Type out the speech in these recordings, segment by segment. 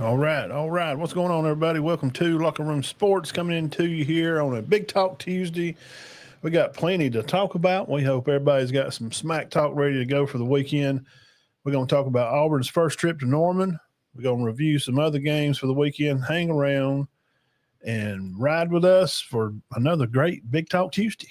All right, all right. What's going on, everybody? Welcome to Locker Room Sports, coming into you here on a Big Talk Tuesday. We got plenty to talk about. We hope everybody's got some smack talk ready to go for the weekend. We're going to talk about Auburn's first trip to Norman. We're going to review some other games for the weekend. Hang around and ride with us for another great Big Talk Tuesday.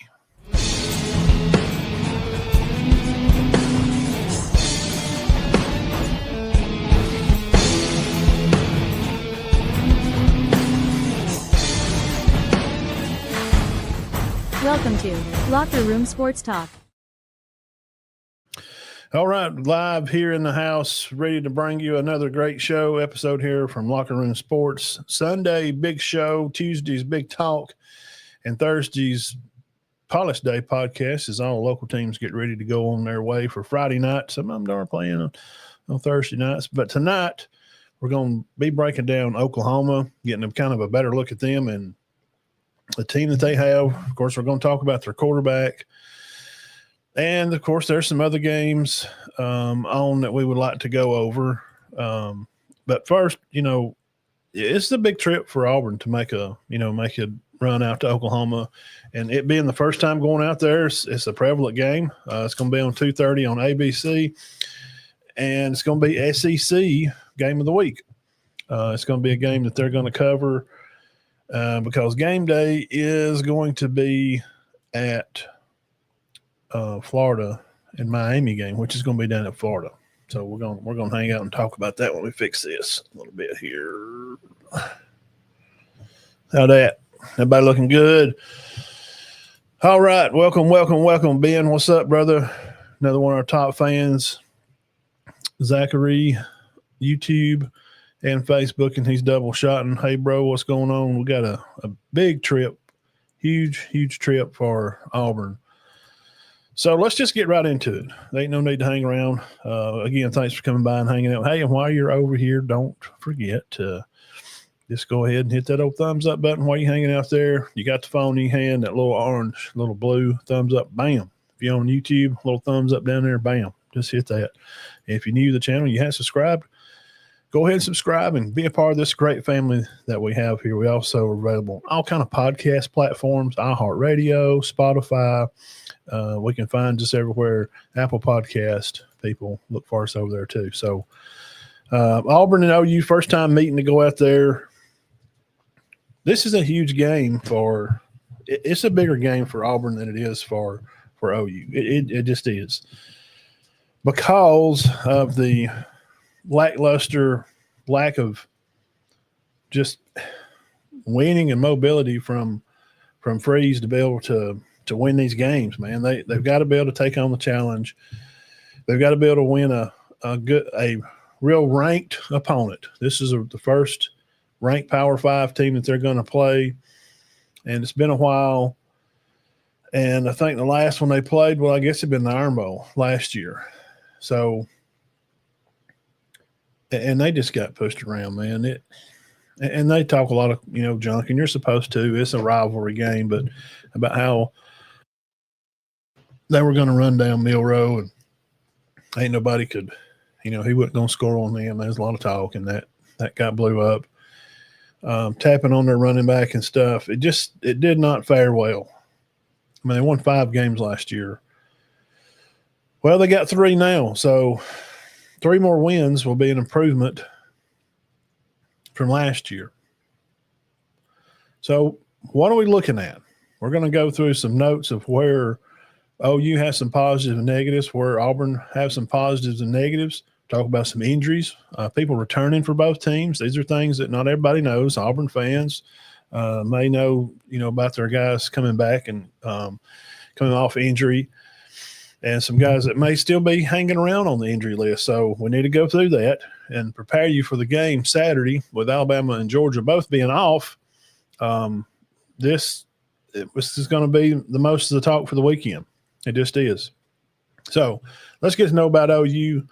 Welcome to Locker Room Sports Talk. All right, live here in the house, ready to bring you another great show episode here from Locker Room Sports. Sunday, big show. Tuesday's big talk. And Thursday's Polish Day podcast as all local teams get ready to go on their way for Friday night. Some of them are playing on Thursday nights. But tonight, we're going to be breaking down Oklahoma, getting kind of a better look at them and the team that they have. Of course, we're going to talk about their quarterback. And, of course, there's some other games on that we would like to go over. But first, it's a big trip for Auburn to make a run out to Oklahoma. And it being the first time going out there, it's a prevalent game. It's going to be on 2:30 on ABC. And it's going to be SEC game of the week. It's going to be a game that they're going to cover because game day is going to be at Florida and Miami game, which is going to be down at Florida. So we're going to hang out and talk about that when we fix this a little bit here. How that? Everybody looking good? All right. Welcome, Ben. What's up, brother? Another one of our top fans, Zachary, YouTube and Facebook, and he's double shotting. Hey, bro, what's going on? We got a big trip, huge trip for Auburn. So let's just get right into it. There ain't no need to hang around. Again, thanks for coming by and hanging out. Hey, and while you're over here, don't forget to just go ahead and hit that old thumbs up button while you're hanging out there. You got the phone in your hand, that little orange, little blue thumbs up, bam. If you're on YouTube, little thumbs up down there, bam. Just hit that. If you're new to the channel, you haven't subscribed, go ahead and subscribe and be a part of this great family that we have here. We also are available on all kind of podcast platforms, iHeartRadio, Spotify. We can find just everywhere. Apple Podcast, people look for us over there too. So Auburn and OU, first time meeting to go out there. This is a huge game it's a bigger game for Auburn than it is for OU. It just is. Because of the lackluster lack of just winning and mobility from Freeze to be able to win these games, man. They've got to be able to take on the challenge. They've got to be able to win a real ranked opponent. This is the first ranked Power 5 team that they're going to play, and it's been a while. And I think the last one they played, well, I guess it'd been the Iron Bowl last year. So, and they just got pushed around, man. And they talk a lot of, junk, and you're supposed to. It's a rivalry game, but about how they were going to run down Milroe, and ain't nobody could, he wasn't going to score on them. There's a lot of talk, and that guy blew up. Tapping on their running back and stuff. It did not fare well. I mean, they won 5 games last year. Well, they got 3 now, so 3 more wins will be an improvement from last year. So what are we looking at? We're going to go through some notes of where OU has some positives and negatives, where Auburn has some positives and negatives. Talk about some injuries, people returning for both teams. These are things that not everybody knows. Auburn fans may know, about their guys coming back and coming off injury, and some guys that may still be hanging around on the injury list. So we need to go through that and prepare you for the game Saturday with Alabama and Georgia both being off. This is going to be the most of the talk for the weekend. It just is. So let's get to know about OU.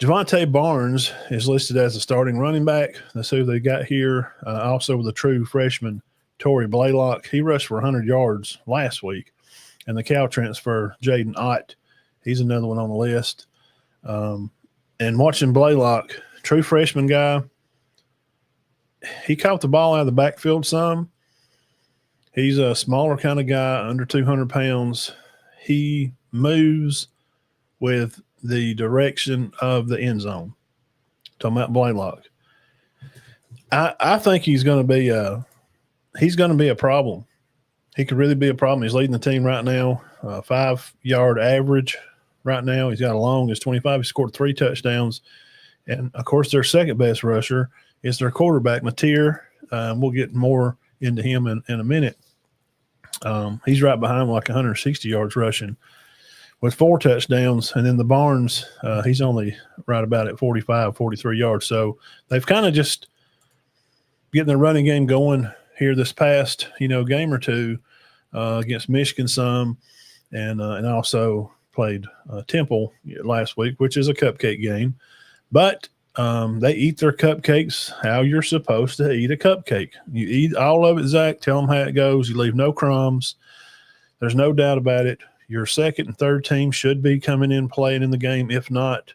Javante Barnes is listed as a starting running back. Let's see who they got here. Also the true freshman, Torrey Blaylock. He rushed for 100 yards last week. And the Cal transfer, Jaden Ott, he's another one on the list. And watching Blaylock, true freshman guy, he caught the ball out of the backfield some. He's a smaller kind of guy, under 200 pounds. He moves with the direction of the end zone. Talking about Blaylock. I think he's going to be a problem. He could really be a problem. He's leading the team right now, 5-yard average right now. He's got a long as 25. He scored 3 touchdowns. And, of course, their second best rusher is their quarterback, Mateer. We'll get more into him in a minute. He's right behind like 160 yards rushing with 4 touchdowns. And then the Barnes, he's only right about at 45, 43 yards. So they've kind of just getting their running game going here this past, game or two against Michigan some, and also played Temple last week, which is a cupcake game. But they eat their cupcakes how you're supposed to eat a cupcake. You eat all of it, Zach. Tell them how it goes. You leave no crumbs. There's no doubt about it. Your second and third team should be coming in playing in the game. If not,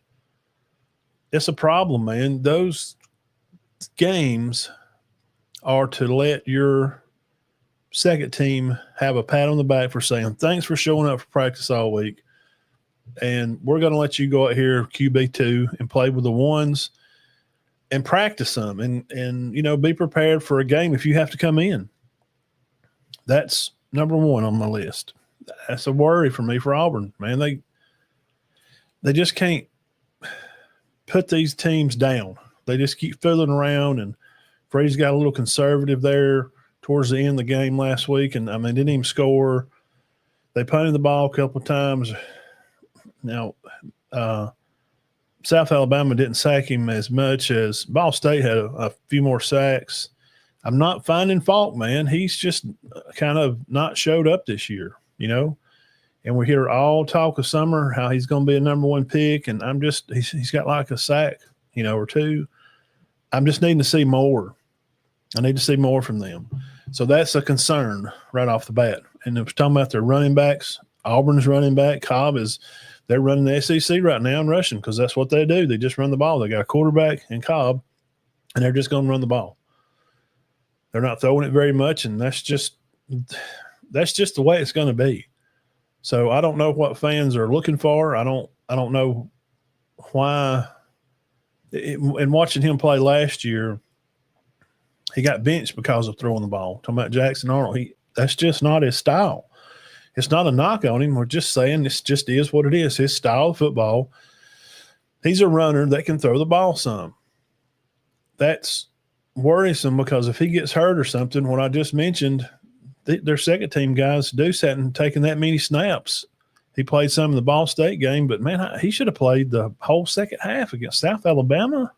it's a problem, man. Those games are to let your second team have a pat on the back for saying, thanks for showing up for practice all week. And we're going to let you go out here, QB2, and play with the ones and practice them and be prepared for a game if you have to come in. That's number one on my list. That's a worry for me for Auburn, man. They just can't put these teams down. They just keep fiddling around, and Freddie's got a little conservative there towards the end of the game last week, and, didn't even score. They punted the ball a couple of times. Now, South Alabama didn't sack him as much as Ball State had a few more sacks. I'm not finding fault, man. He's just kind of not showed up this year, And we hear all talk of summer how he's going to be a number 1 pick, and he's got like a sack, or 2. I'm just needing to see more. I need to see more from them. So that's a concern right off the bat. And if we're talking about their running backs, Auburn's running back, Cobb they're running the SEC right now and rushing because that's what they do. They just run the ball. They got a quarterback and Cobb, and they're just going to run the ball. They're not throwing it very much, and that's just the way it's going to be. So I don't know what fans are looking for. I don't know why. And watching him play last year, he got benched because of throwing the ball. Talking about Jackson Arnold, that's just not his style. It's not a knock on him. We're just saying this just is what it is. His style of football. He's a runner that can throw the ball some. That's worrisome because if he gets hurt or something, what I just mentioned, their second team guys, Deuce hadn't taken that many snaps. He played some in the Ball State game, but, man, he should have played the whole second half against South Alabama.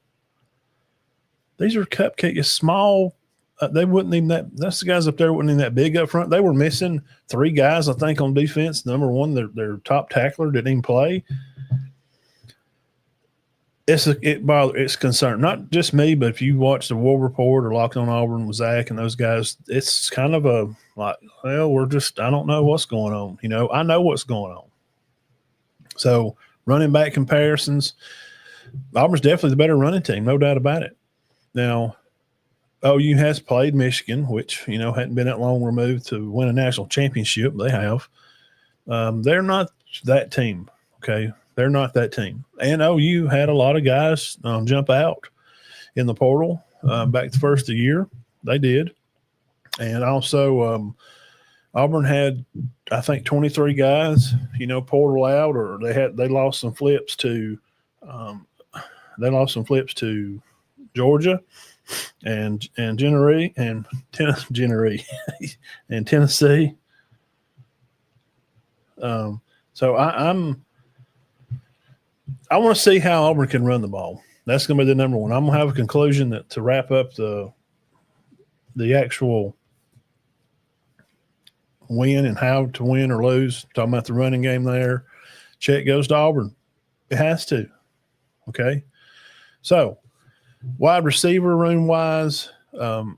These are cupcakes, small. They wouldn't even that's the guys up there wouldn't even that big up front. They were missing 3 guys, I think, on defense. Number 1, their top tackler didn't even play. It's concerned. Not just me, but if you watch the War Report or Locked on Auburn with Zach and those guys, it's kind of I don't know what's going on. I know what's going on. So running back comparisons, Auburn's definitely the better running team, no doubt about it. Now, OU has played Michigan, which, hadn't been that long removed to win a national championship. They have. They're not that team, okay? They're not that team. And OU had a lot of guys jump out in the portal back the first of the year. They did. And also Auburn had, I think, 23 guys, portal out, or they lost some flips to Georgia and Tennessee. So I want to see how Auburn can run the ball. That's going to be the number 1. I'm going to have a conclusion that to wrap up the actual win and how to win or lose. Talking about the running game there. Check goes to Auburn. It has to. Okay. So wide receiver room wise, and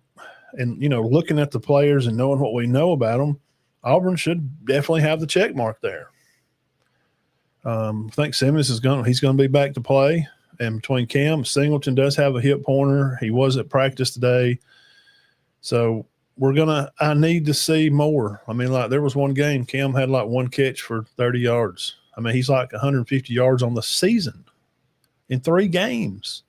looking at the players and knowing what we know about them, Auburn should definitely have the check mark there. I think Simmons he's going to be back to play, And between Cam, Singleton does have a hip pointer. He was at practice today. So I need to see more. I mean, like there was one game, Cam had like one catch for 30 yards. I mean, he's like 150 yards on the season in 3 games.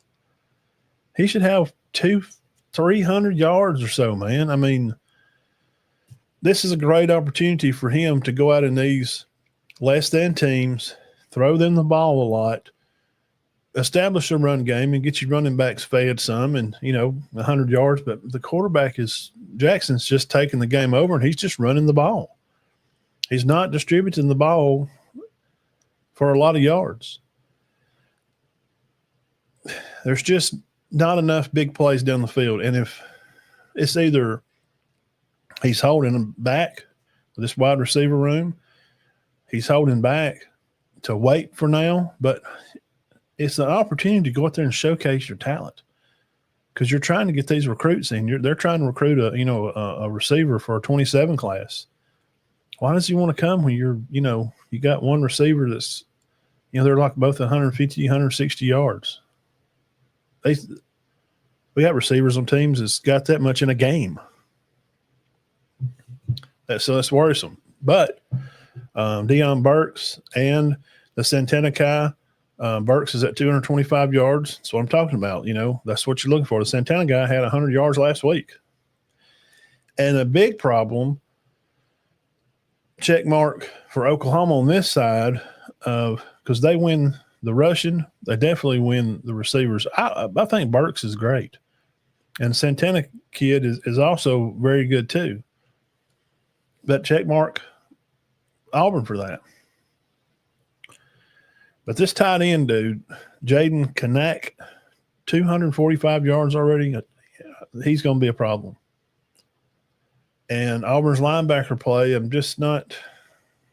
He should have 300 yards or so, man. I mean, this is a great opportunity for him to go out in these less than teams, throw them the ball a lot, establish a run game, and get your running backs fed some and, 100 yards. But the quarterback Jackson's just taking the game over, and he's just running the ball. He's not distributing the ball for a lot of yards. There's just not enough big plays down the field. And if it's either he's holding them back with this wide receiver room, he's holding back to wait for now, but it's an opportunity to go out there and showcase your talent because you're trying to get these recruits in. They're trying to recruit a receiver for a 27 class. Why does he want to come when you got one receiver that's, they're like both 150, 160 yards. We got receivers on teams that's got that much in a game. So that's worrisome. But Deion Burks and the Santana guy, Burks is at 225 yards. That's what I'm talking about. That's what you're looking for. The Santana guy had 100 yards last week. And a big problem, check mark for Oklahoma on this side, because they win the rushing, they definitely win the receivers. I think Burks is great. And Santana kid is also very good too. But check mark Auburn for that. But this tight end dude, Jaden Kanak, 245 yards already, he's going to be a problem. And Auburn's linebacker play, I'm just not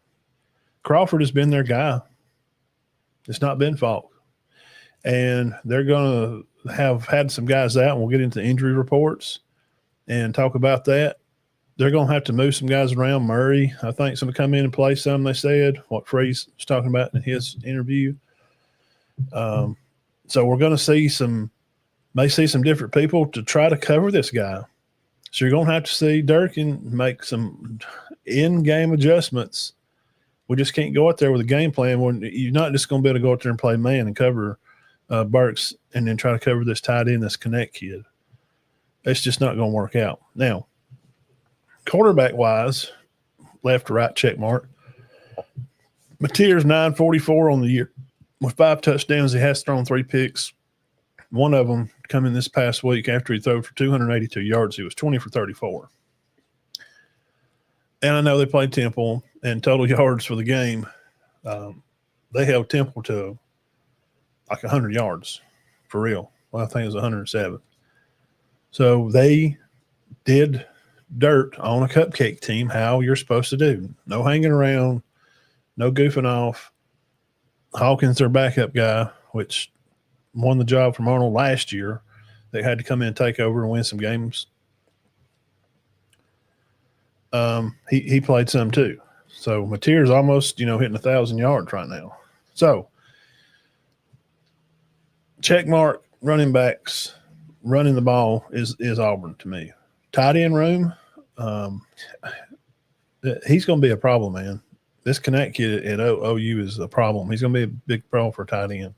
– Crawford has been their guy. It's not been Falk. And they're going to have had some guys out, and we'll get into injury reports and talk about that. They're going to have to move some guys around. Murray, I think, is going to come in and play some, they said, what Freeze was talking about in his interview. So we're going to may see some different people to try to cover this guy. So you're going to have to see Durkin make some in-game adjustments. We just can't go out there with a game plan when you're not just going to be able to go out there and play man and cover Burks and then try to cover this tight end, this Connect kid. It's just not going to work out. Now, quarterback-wise, left to right check mark. Mateer's 944 on the year with 5 touchdowns. He has thrown 3 picks. One of them coming this past week after he threw for 282 yards. He was 20 for 34. And I know they played Temple, and total yards for the game, they held Temple to like 100 yards for real. Well, I think it was 107. So they did dirt on a cupcake team, how you're supposed to do. No hanging around, no goofing off. Hawkins, their backup guy, which won the job from Arnold last year. They had to come in and take over and win some games. He played some too. So Mateer's almost, hitting 1,000 yards right now. So check mark running backs running the ball is Auburn to me. Tight end room, he's going to be a problem, man. This Connect kid at OU is a problem. He's going to be a big problem for tight end.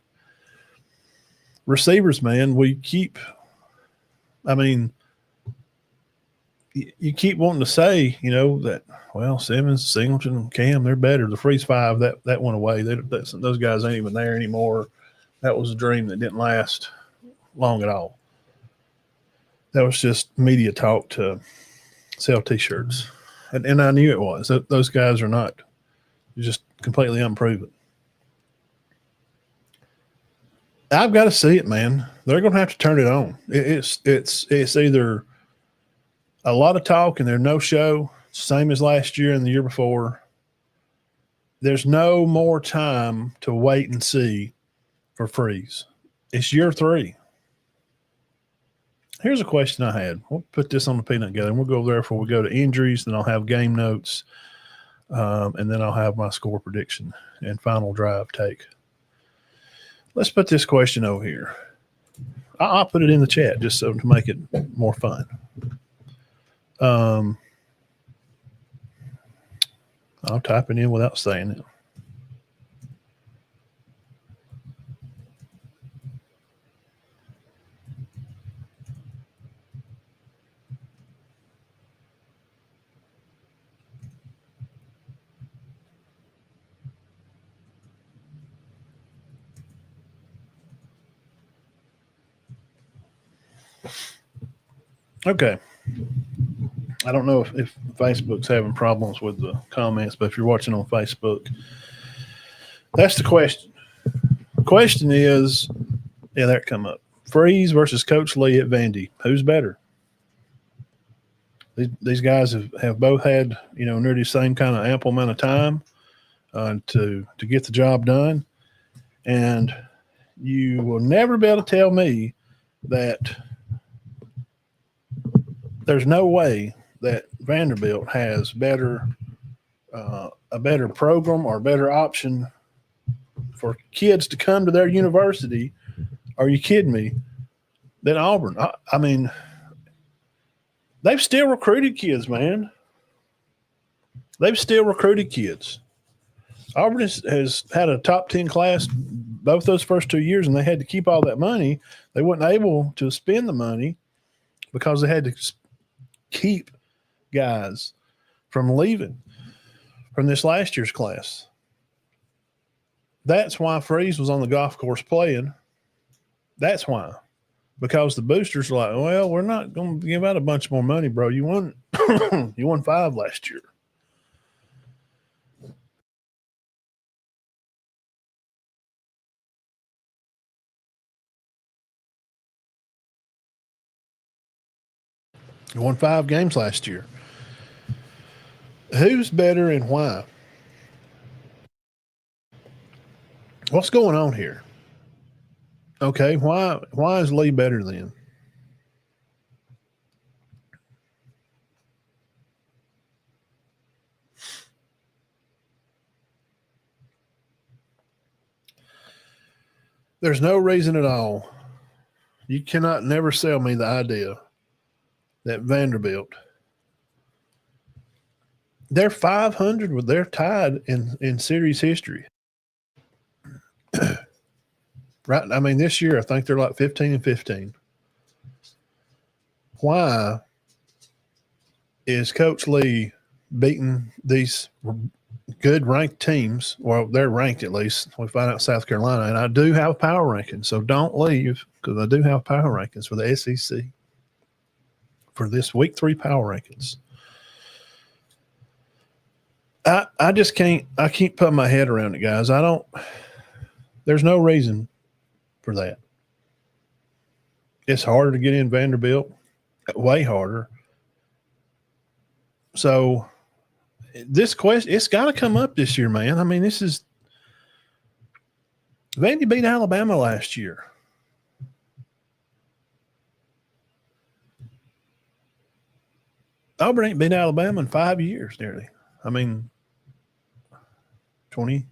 Receivers, man, you keep wanting to say, that, well, Simmons, Singleton, Cam, they're better. The Freeze 5, that went away. Those guys ain't even there anymore. That was a dream that didn't last long at all. That was just media talk to sell T-shirts. And I knew it was. Those guys are not just completely unproven. I've got to see it, man. They're going to have to turn it on. It's either a lot of talk and there's no show, same as last year and the year before. There's no more time to wait and see for Freeze. It's year 3. Here's a question I had. We'll put this on the peanut gallery, and we'll go there before we go to injuries. Then I'll have game notes, and then I'll have my score prediction and final drive take. Let's put this question over here. I'll put it in the chat just so to make it more fun. I'll type it in without saying it. Okay. I don't know if Facebook's having problems with the comments, but if you're watching on Facebook, that's the question. The question is, yeah, that come up. Freeze versus Coach Lee at Vandy. Who's better? These guys have both had, nearly the same kind of ample amount of time to get the job done. And you will never be able to tell me that there's no way that Vanderbilt has a better program or a better option for kids to come to their university. Are you kidding me? Than Auburn. I mean, they've still recruited kids, man. They've still recruited kids. Auburn has had a top 10 class both those first 2 years, and they had to keep all that money. They weren't able to spend the money because they had to keep guys from leaving from this last year's class. That's why Freeze was on the golf course playing. That's why. Because the boosters are like, well, we're not going to give out a bunch more money, bro. You won you won 5 last year. You won 5 games last year. Who's better and why? What's going on here? Okay, why is Lee better then? There's no reason at all. You cannot never sell me the idea that Vanderbilt, they're 500, they're tied in series history. Right? I mean, this year I think they're like 15-15. Why is Coach Lee beating these good ranked teams? Well, they're ranked at least. We find out South Carolina, and I do have power rankings, so don't leave because I do have power rankings for the SEC for this week 3 power rankings. I just can't put my head around it, guys. There's no reason for that. It's harder to get in Vanderbilt, way harder. So this question, it's got to come up this year, man. I mean, Vandy beat Alabama last year. Auburn ain't beat Alabama in 5 years, nearly. I mean, 20,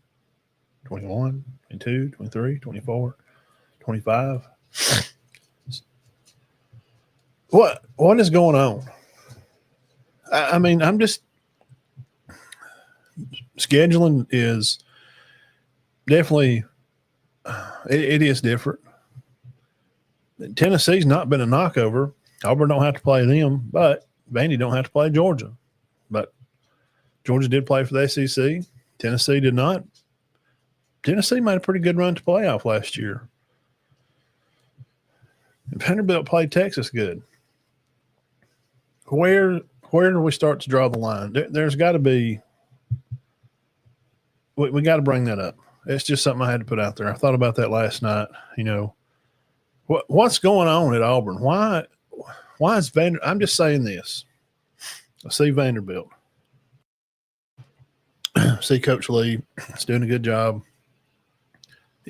21, 22, 23, 24, 25. What is going on? I mean, I'm just scheduling is definitely it is different. Tennessee's not been a knockover. Auburn don't have to play them, but Vandy don't have to play Georgia. But Georgia did play for the SEC. Tennessee did not. Tennessee made a pretty good run to playoff last year. Vanderbilt played Texas good. Where do we start to draw the line? There's got to be – we got to bring that up. It's just something I had to put out there. I thought about that last night. What's going on at Auburn? Why is Vanderbilt – I'm just saying this. I see Vanderbilt. See Coach Lee. He's doing a good job.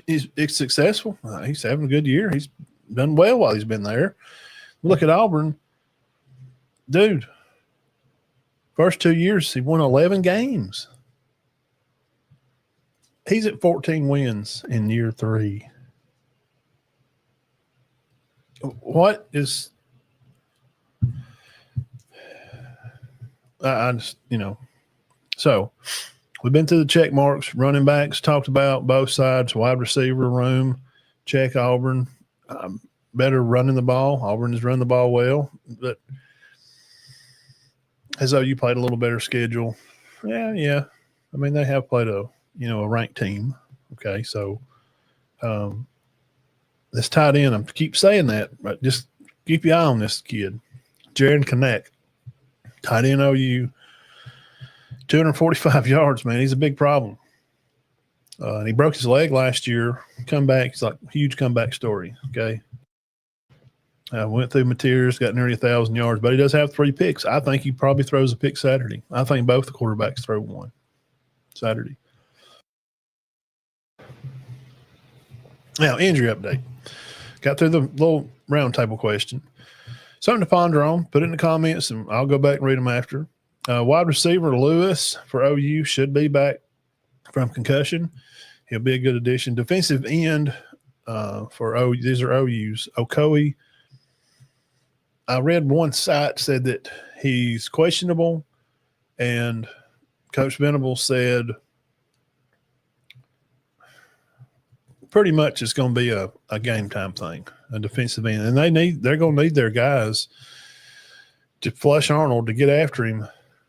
He's successful. He's having a good year. He's done well while he's been there. Look at Auburn. Dude, first 2 years, he won 11 games. He's at 14 wins in year 3. what is I just so we've been through the check marks, running backs, talked about both sides, wide receiver room, check Auburn. Better running the ball. Auburn has run the ball well, but as though you played a little better schedule. Yeah. I mean, they have played a ranked team. Okay, so this tight end, I keep saying that, but just keep your eye on this kid, Jaron Connect, tight end OU, 245 yards, man. He's a big problem. And he broke his leg last year. Comeback, it's like a huge comeback story. Okay. Went through materials, got nearly 1,000 yards, but he does have 3 picks. I think he probably throws a pick Saturday. I think both the quarterbacks throw one Saturday. Now, injury update. Got through the little round table question. Something to ponder on. Put it in the comments, and I'll go back and read them after. Wide receiver Lewis for OU should be back from concussion. He'll be a good addition. Defensive end for OU. These are OU's. Okoye. I read one site said that he's questionable, and Coach Venables said pretty much it's going to be a game time thing, a defensive end, and they're going to need their guys to flush Arnold to get after him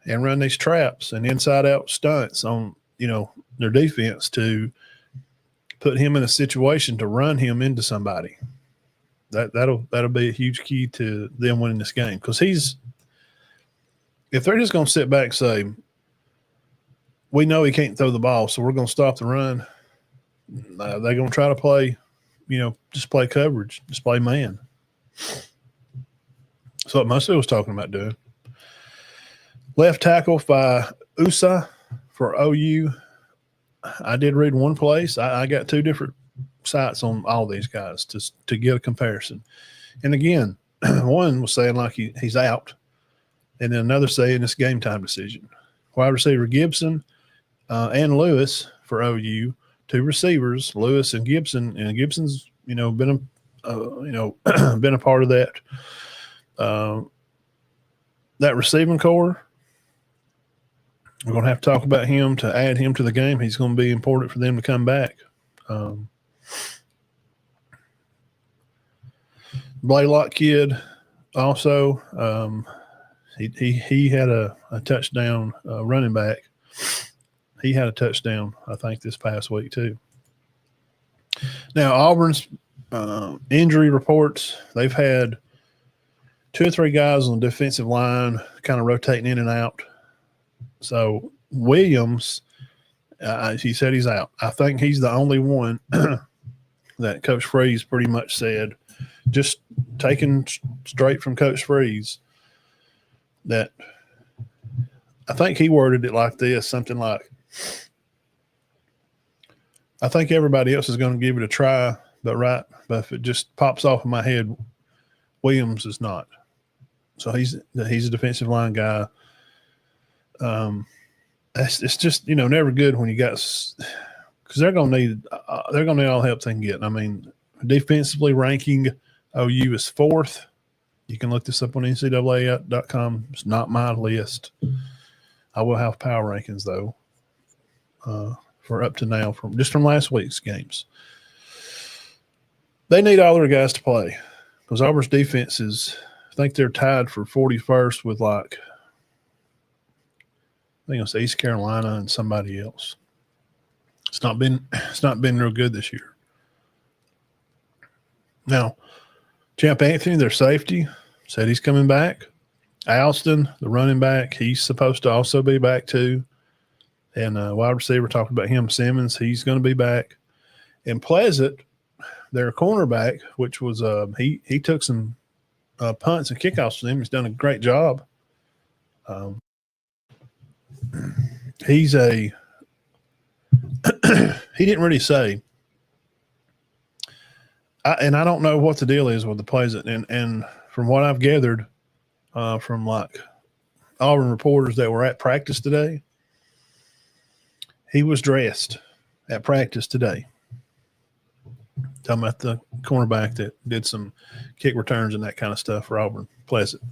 and run these traps and inside out stunts on their defense to put him in a situation to run him into somebody. That'll be a huge key to them winning this game, because if they're just going to sit back and say, we know he can't throw the ball, so we're going to stop the run, they're going to try to play, just play coverage, just play man. That's what Musso was talking about doing. Left tackle by USA for OU. I did read one place. I got 2 different sites on all these guys to get a comparison. And again, one was saying like he's out, and then another saying it's game time decision. Wide receiver Gibson and Lewis for OU, 2 receivers, Lewis and Gibson, and Gibson's been a part of that receiving core. We're going to have to talk about him to add him to the game. He's going to be important for them to come back. Blaylock kid also, he had a touchdown running back. He had a touchdown, I think, this past week too. Now, Auburn's injury reports, they've had 2 or 3 guys on the defensive line kind of rotating in and out. So Williams, he said he's out. I think he's the only one that Coach Freeze pretty much said, just taken straight from Coach Freeze, that I think he worded it like this, something like, I think everybody else is going to give it a try, but if it just pops off in my head, Williams is not. So he's a defensive line guy. It's just never good when you got, because they're gonna need all the help they can get. I mean, defensively ranking OU is 4th. You can look this up on NCAA.com. It's not my list. I will have power rankings though for up to now from last week's games. They need all their guys to play, because Auburn's defense is, I think they're tied for 41st with I think it's East Carolina and somebody else. It's not been real good this year. Now, Champ Anthony, their safety, said he's coming back. Alston, the running back, he's supposed to also be back too. And wide receiver, talked about him, Simmons, he's going to be back. And Pleasant, their cornerback, which was he took some punts and kickoffs for them. He's done a great job. He's he didn't really say. And I don't know what the deal is with the Pleasant. And from what I've gathered from like Auburn reporters that were at practice today, he was dressed at practice today. Talking about the cornerback that did some kick returns and that kind of stuff for Auburn. Pleasant.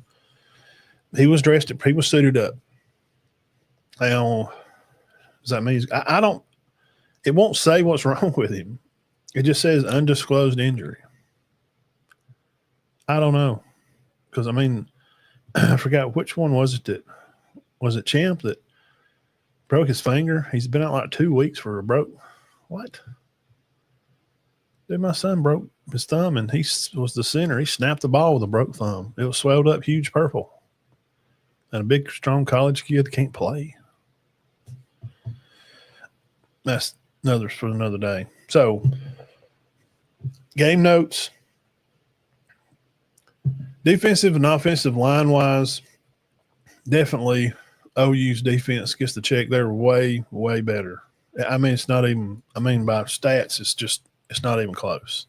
He was he was suited up. Now, does that mean I don't? It won't say what's wrong with him. It just says undisclosed injury. I don't know, because I mean, I forgot which one was it Champ that broke his finger? He's been out like 2 weeks for a broke. What? Dude, my son broke his thumb, and he was the center. He snapped the ball with a broke thumb. It was swelled up huge purple. And a big, strong college kid can't play. That's for another day. So, game notes. Defensive and offensive line-wise, definitely OU's defense gets the check. They're way, way better. I mean, it's not even – I mean, by stats, it's not even close.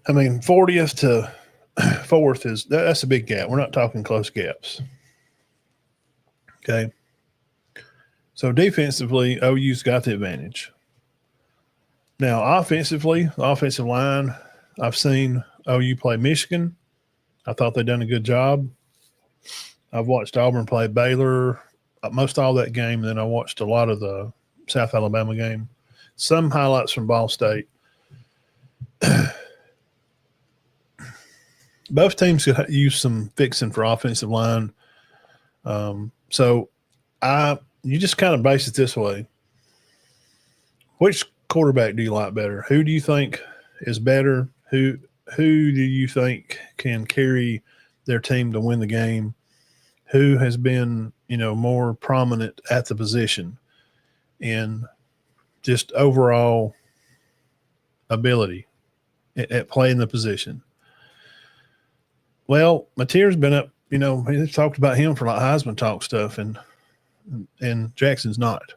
I mean, 40th to 4th that's a big gap. We're not talking close gaps. Okay. So defensively, OU's got the advantage. Now, offensively, the offensive line, I've seen OU play Michigan. I thought they'd done a good job. I've watched Auburn play Baylor most all that game, and then I watched a lot of the South Alabama game. Some highlights from Ball State. Both teams could use some fixing for offensive line. So you just kind of base it this way. Which quarterback do you like better? Who do you think is better? Who do you think can carry their team to win the game? Who has been, more prominent at the position in just overall ability at playing the position? Well, Mateer's been up, he's talked about him for like Heisman talk stuff, and Jackson's not.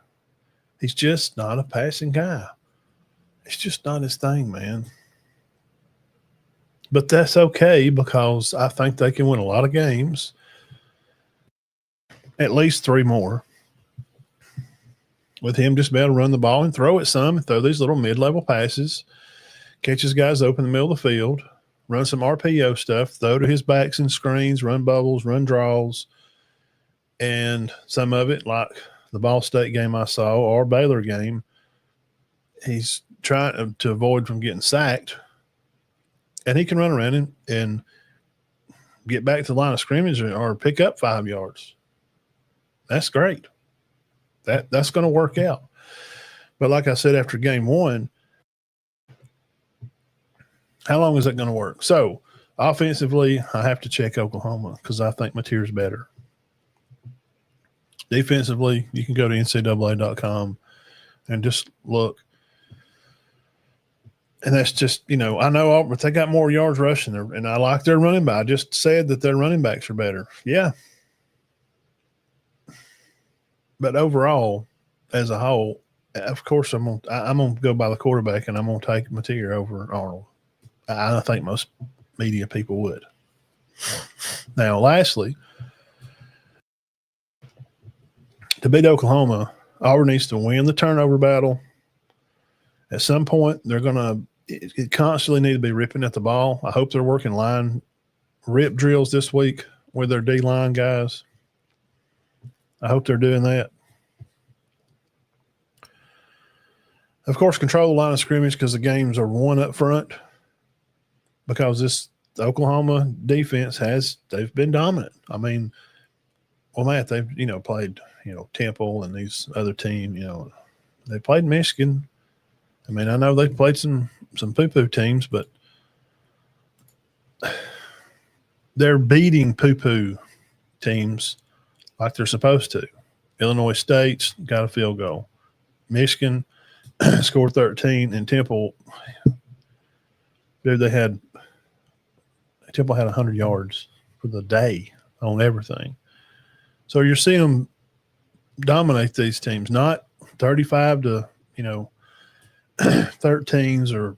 He's just not a passing guy. It's just not his thing, man. But that's okay, because I think they can win a lot of games, at least 3 more, with him just be able to run the ball and throw it some and throw these little mid-level passes, catches guys open in the middle of the field, run some RPO stuff, throw to his backs and screens, run bubbles, run draws, and some of it, like the Ball State game I saw or Baylor game, he's trying to avoid from getting sacked, and he can run around and get back to the line of scrimmage or pick up 5 yards. That's great. That's going to work out. But like I said, after game 1, how long is that going to work? So offensively, I have to check Oklahoma because I think Mateer's better. Defensively, you can go to NCAA.com and just look. And that's just, I know but they got more yards rushing, and I like their running back. I just said that their running backs are better. Yeah. But overall, as a whole, of course, I'm gonna go by the quarterback, and I'm gonna take Mateer over Arnold. I think most media people would. Now, lastly, to beat Oklahoma, Auburn needs to win the turnover battle. At some point, they're gonna constantly need to be ripping at the ball. I hope they're working line rip drills this week with their D-line guys. I hope they're doing that. Of course, control the line of scrimmage because the games are won up front, because the Oklahoma defense they've been dominant. I mean, well, Matt, they've, played, Temple and these other teams, they played Michigan. I mean, I know they've played some poo-poo teams, but they're beating poo-poo teams like they're supposed to. Illinois State's got a field goal. Michigan scored 13, and Temple, dude, Temple had 100 yards for the day on everything. So you're seeing them dominate these teams, not 35 to, 13s or,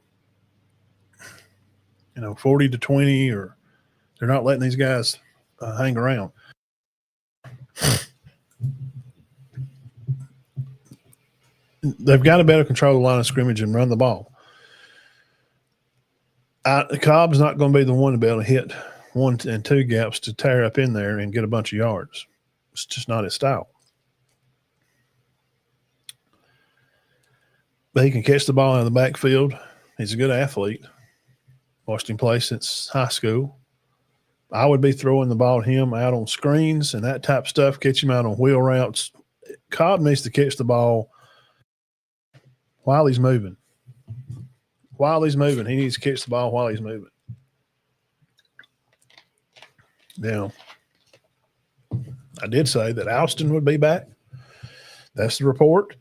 40 to 20, or they're not letting these guys hang around. They've got to better control the line of scrimmage and run the ball. Cobb's not going to be the one to be able to hit 1 and 2 gaps to tear up in there and get a bunch of yards. It's just not his style. But he can catch the ball in the backfield. He's a good athlete. Watched him play since high school. I would be throwing the ball to him out on screens and that type of stuff, catch him out on wheel routes. Cobb needs to catch the ball while he's moving. While he's moving. He needs to catch the ball while he's moving. Now, I did say that Alston would be back. That's the report.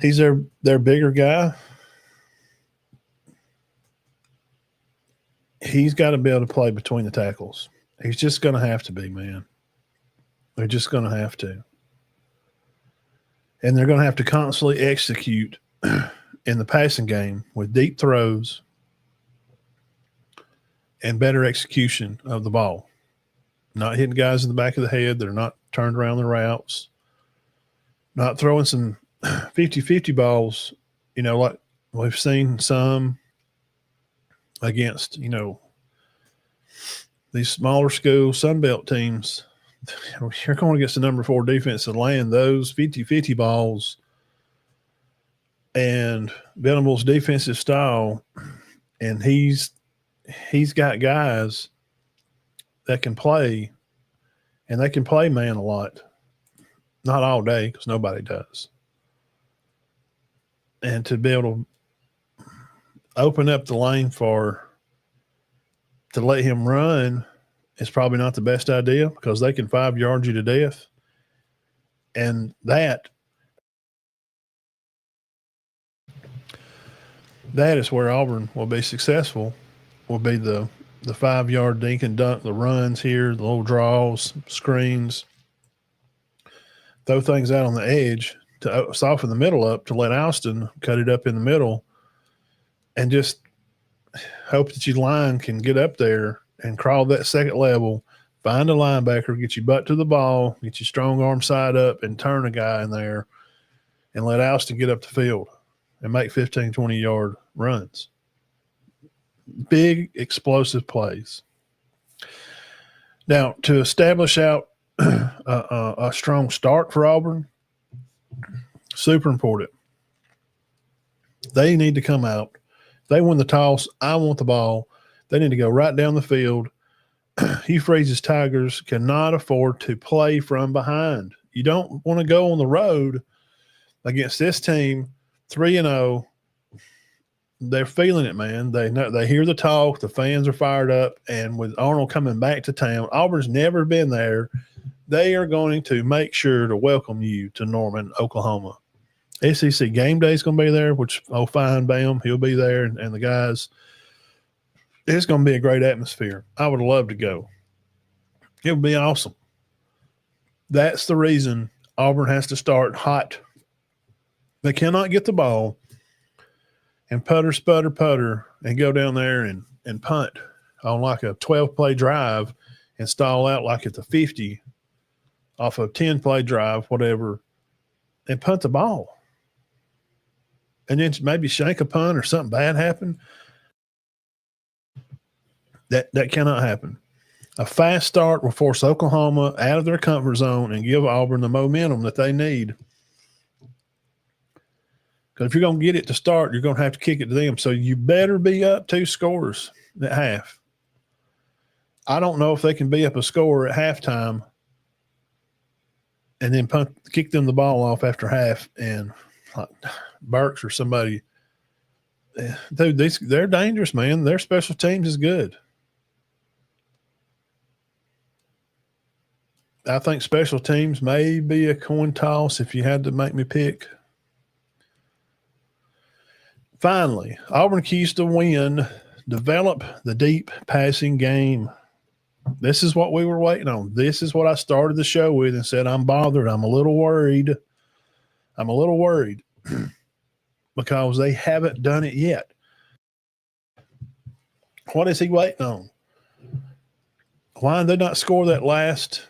He's their bigger guy. He's got to be able to play between the tackles. He's just going to have to be, man. They're just going to have to. And they're going to have to constantly execute in the passing game with deep throws and better execution of the ball. Not hitting guys in the back of the head that are not turned around the routes. Not throwing some 50-50 balls, like we've seen some against, these smaller school Sunbelt teams. You're going against the number 4 defense and land those 50-50 balls. And Venable's defensive style, and he's got guys that can play, and they can play man a lot. Not all day, because nobody does. And to be able to open up the lane to let him run is probably not the best idea, because they can 5-yard you to death. And that is where Auburn will be successful, will be the 5-yard dink and dunk, the runs here, the little draws, screens, throw things out on the edge to soften the middle up, to let Alston cut it up in the middle, and just hope that your line can get up there and crawl that second level, find a linebacker, get your butt to the ball, get your strong arm side up, and turn a guy in there and let Alston get up the field and make 15, 20-yard runs. Big, explosive plays. Now, to establish out a strong start for Auburn, super important. They need to come out. They win the toss. I want the ball. They need to go right down the field. Hugh Freeze's Tigers cannot afford to play from behind. You don't want to go on the road against this team 3-0. They're feeling it, man. They hear the talk. The fans are fired up. And with Arnold coming back to town, Auburn's never been there. They are going to make sure to welcome you to Norman, Oklahoma. SEC game day is going to be there, which, fine, bam, he'll be there. And the guys, it's going to be a great atmosphere. I would love to go. It would be awesome. That's the reason Auburn has to start hot. They cannot get the ball and putter, sputter, putter, and go down there and punt on like a 12-play drive and stall out like at the 50 off a 10-play drive, whatever, and punt the ball. And then maybe shank a punt or something bad happen. That cannot happen. A fast start will force Oklahoma out of their comfort zone and give Auburn the momentum that they need. Because if you're going to get it to start, you're going to have to kick it to them. So you better be up 2 scores at half. I don't know if they can be up a score at halftime and then kick them the ball off after half, and like Burks or somebody. Dude, they're dangerous, man. Their special teams is good. I think special teams may be a coin toss if you had to make me pick. Finally, Auburn keys to win. Develop the deep passing game. This is what we were waiting on. This is what I started the show with and said, I'm bothered. I'm a little worried. Because they haven't done it yet. What is he waiting on? Why did they not score that last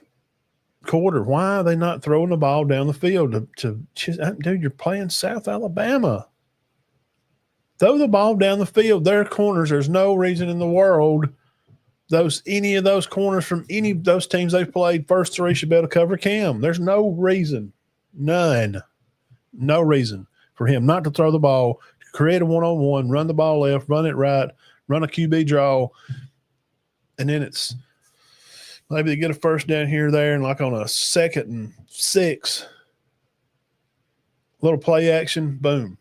quarter. Why are they not throwing the ball down the field dude, you're playing South Alabama. Throw the ball down the field. Their corners, there's no reason in the world any of those corners from any of those teams they've played, first three should be able to cover Cam. There's no reason, none, no reason for him not to throw the ball, create a one-on-one, run the ball left, run it right, run a QB draw, and then it's maybe they get a first down here or there, and like on a 2nd and 6, little play action, boom.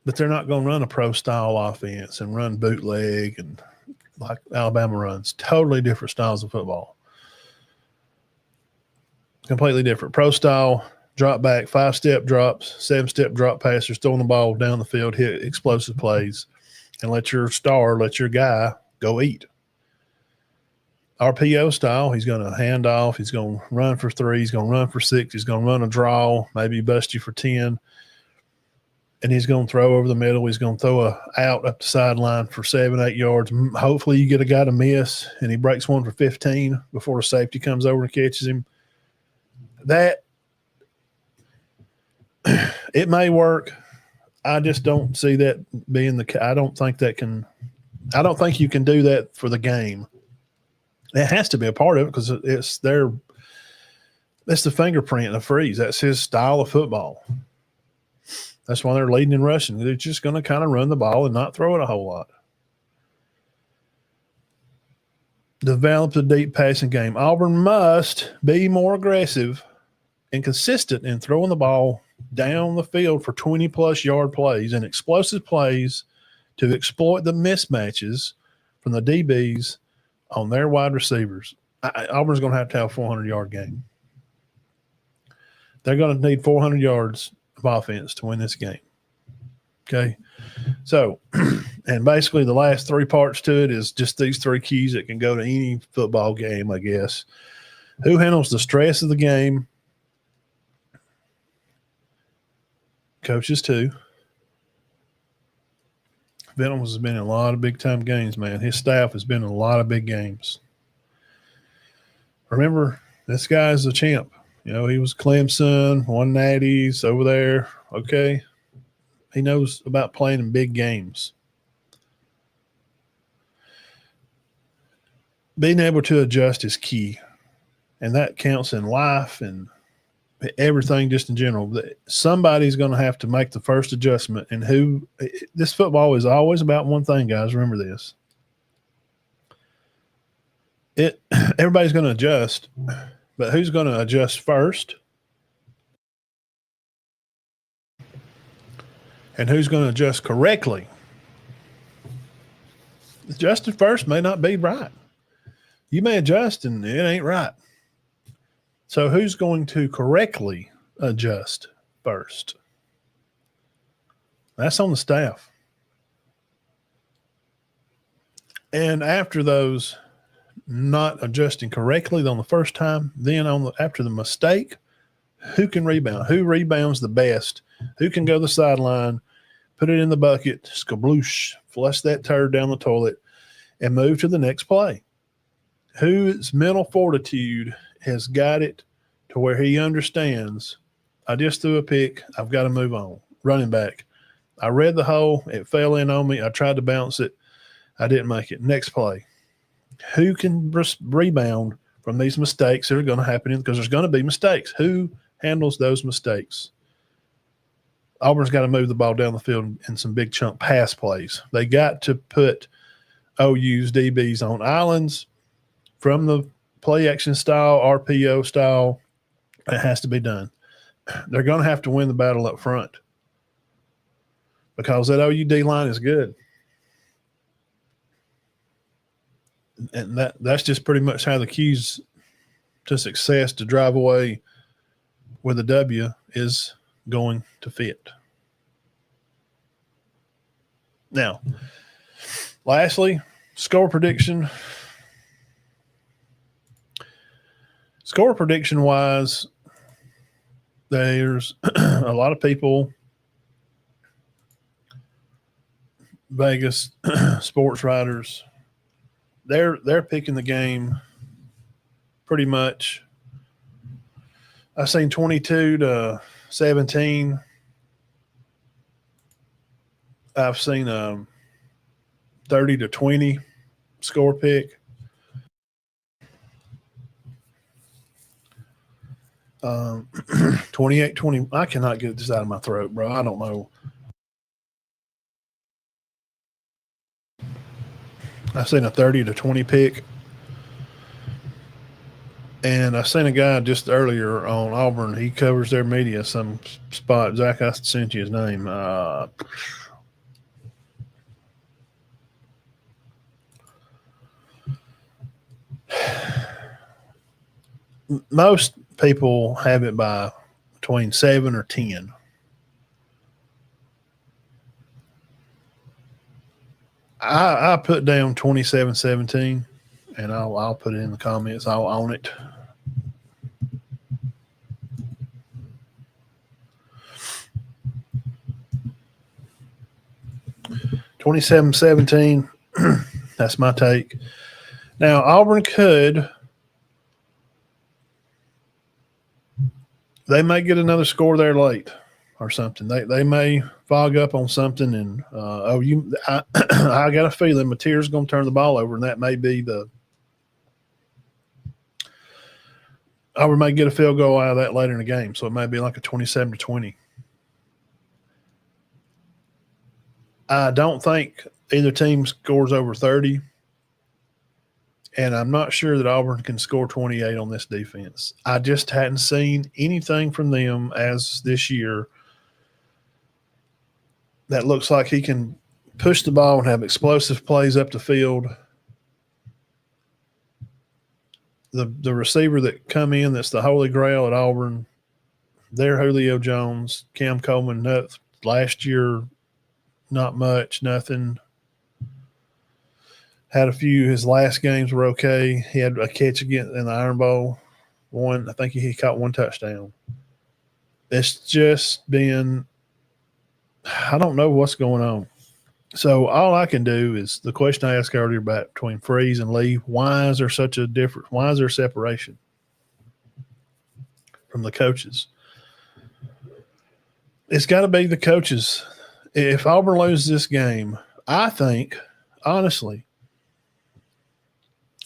But they're not going to run a pro-style offense and run bootleg and like Alabama runs. Totally different styles of football. Completely different. Pro-style, drop back, 5-step drops, 7-step drop passers, throwing the ball down the field, hit explosive plays, and let your guy go eat. RPO style, he's going to hand off. He's going to run for 3. He's going to run for 6. He's going to run a draw, maybe bust you for 10. And he's going to throw over the middle. He's going to throw out up the sideline for 7-8 yards. Hopefully you get a guy to miss, and he breaks one for 15 before the safety comes over and catches him. That it may work. I just don't see that being I don't think you can do that for the game. It has to be a part of it because it's the fingerprint of Freeze. That's his style of football. That's why they're leading in rushing. They're just going to kind of run the ball and not throw it a whole lot. Develop the deep passing game. Auburn must be more aggressive and consistent in throwing the ball down the field for 20-plus yard plays and explosive plays to exploit the mismatches from the DBs on their wide receivers. Auburn's going to have a 400-yard game. They're going to need 400 yards of offense to win this game. Okay? So, and basically the last 3 parts to it is just these 3 keys that can go to any football game, I guess. Who handles the stress of the game? Coaches, too. Venables has been in a lot of big-time games, man. His staff has been in a lot of big games. Remember, this guy's a champ. You know, he was Clemson, won natties over there. Okay. He knows about playing in big games. Being able to adjust is key. And that counts in life and everything just in general. Somebody's going to have to make the first adjustment. And this football is always about one thing, guys. Remember this. Everybody's going to adjust, but who's going to adjust first? And who's going to adjust correctly? Adjusted first may not be right. You may adjust and it ain't right. So who's going to correctly adjust first? That's on the staff. And after those not adjusting correctly on the first time, then after the mistake, who can rebound? Who rebounds the best? Who can go to the sideline, put it in the bucket, skabloosh, flush that turd down the toilet, and move to the next play? Whose mental fortitude has got it to where he understands, I just threw a pick, I've got to move on. Running back, I read the hole, it fell in on me, I tried to bounce it, I didn't make it. Next play. Who can rebound from these mistakes that are going to happen? Because there's going to be mistakes. Who handles those mistakes? Auburn's got to move the ball down the field in some big chunk pass plays. They got to put OU's DBs on islands from the play action style, RPO style. It has to be done. They're going to have to win the battle up front because that OU D line is good. And that's just pretty much how the keys to success to drive away with a W is going to fit. Now, lastly, score prediction. Score prediction wise, there's a lot of people, Vegas sports writers, they're picking the game pretty much. I've seen 22-17. I've seen 30-20 score pick. 28-20. I cannot get this out of my throat, bro. I don't know. I've seen a 30-20 pick. And I seen a guy just earlier on Auburn. He covers their media some spot. Zach, I sent you his name. Most people have it by between 7 or 10. I put down 27-17, and I'll put it in the comments. I'll own it. (27-17). That's my take. Now Auburn could. They may get another score there late or something. They may fog up on something, and I got a feeling Mateer's going to turn the ball over, and that may be Auburn may get a field goal out of that later in the game, so it may be like a 27-20. I don't think either team scores over 30. And I'm not sure that Auburn can score 28 on this defense. I just hadn't seen anything from them as this year that looks like he can push the ball and have explosive plays up the field. The receiver that come in that's the holy grail at Auburn, they're Julio Jones, Cam Coleman. Last year, not much, nothing. Had a few. His last games were okay. He had a catch again in the Iron Bowl. I think he caught one touchdown. It's just been – I don't know what's going on. So all I can do is the question I asked earlier about between Freeze and Lee, why is there such a difference? Why is there separation from the coaches? It's got to be the coaches. If Auburn loses this game, I think, honestly –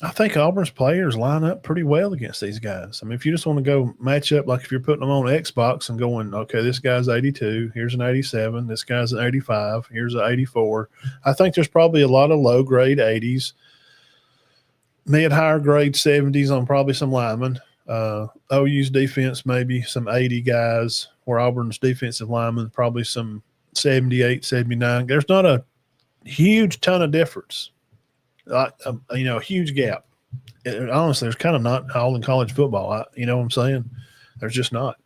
I think Auburn's players line up pretty well against these guys. I mean, if you just want to go match up, like if you're putting them on Xbox and going, okay, this guy's 82, here's an 87, this guy's an 85, here's an 84. I think there's probably a lot of low-grade 80s, mid-higher grade 70s on probably some linemen. OU's defense, maybe some 80 guys, where Auburn's defensive linemen, probably some 78, 79. There's not a huge ton of difference. A huge gap. Honestly, there's kind of not all in college football. You know what I'm saying? There's just not.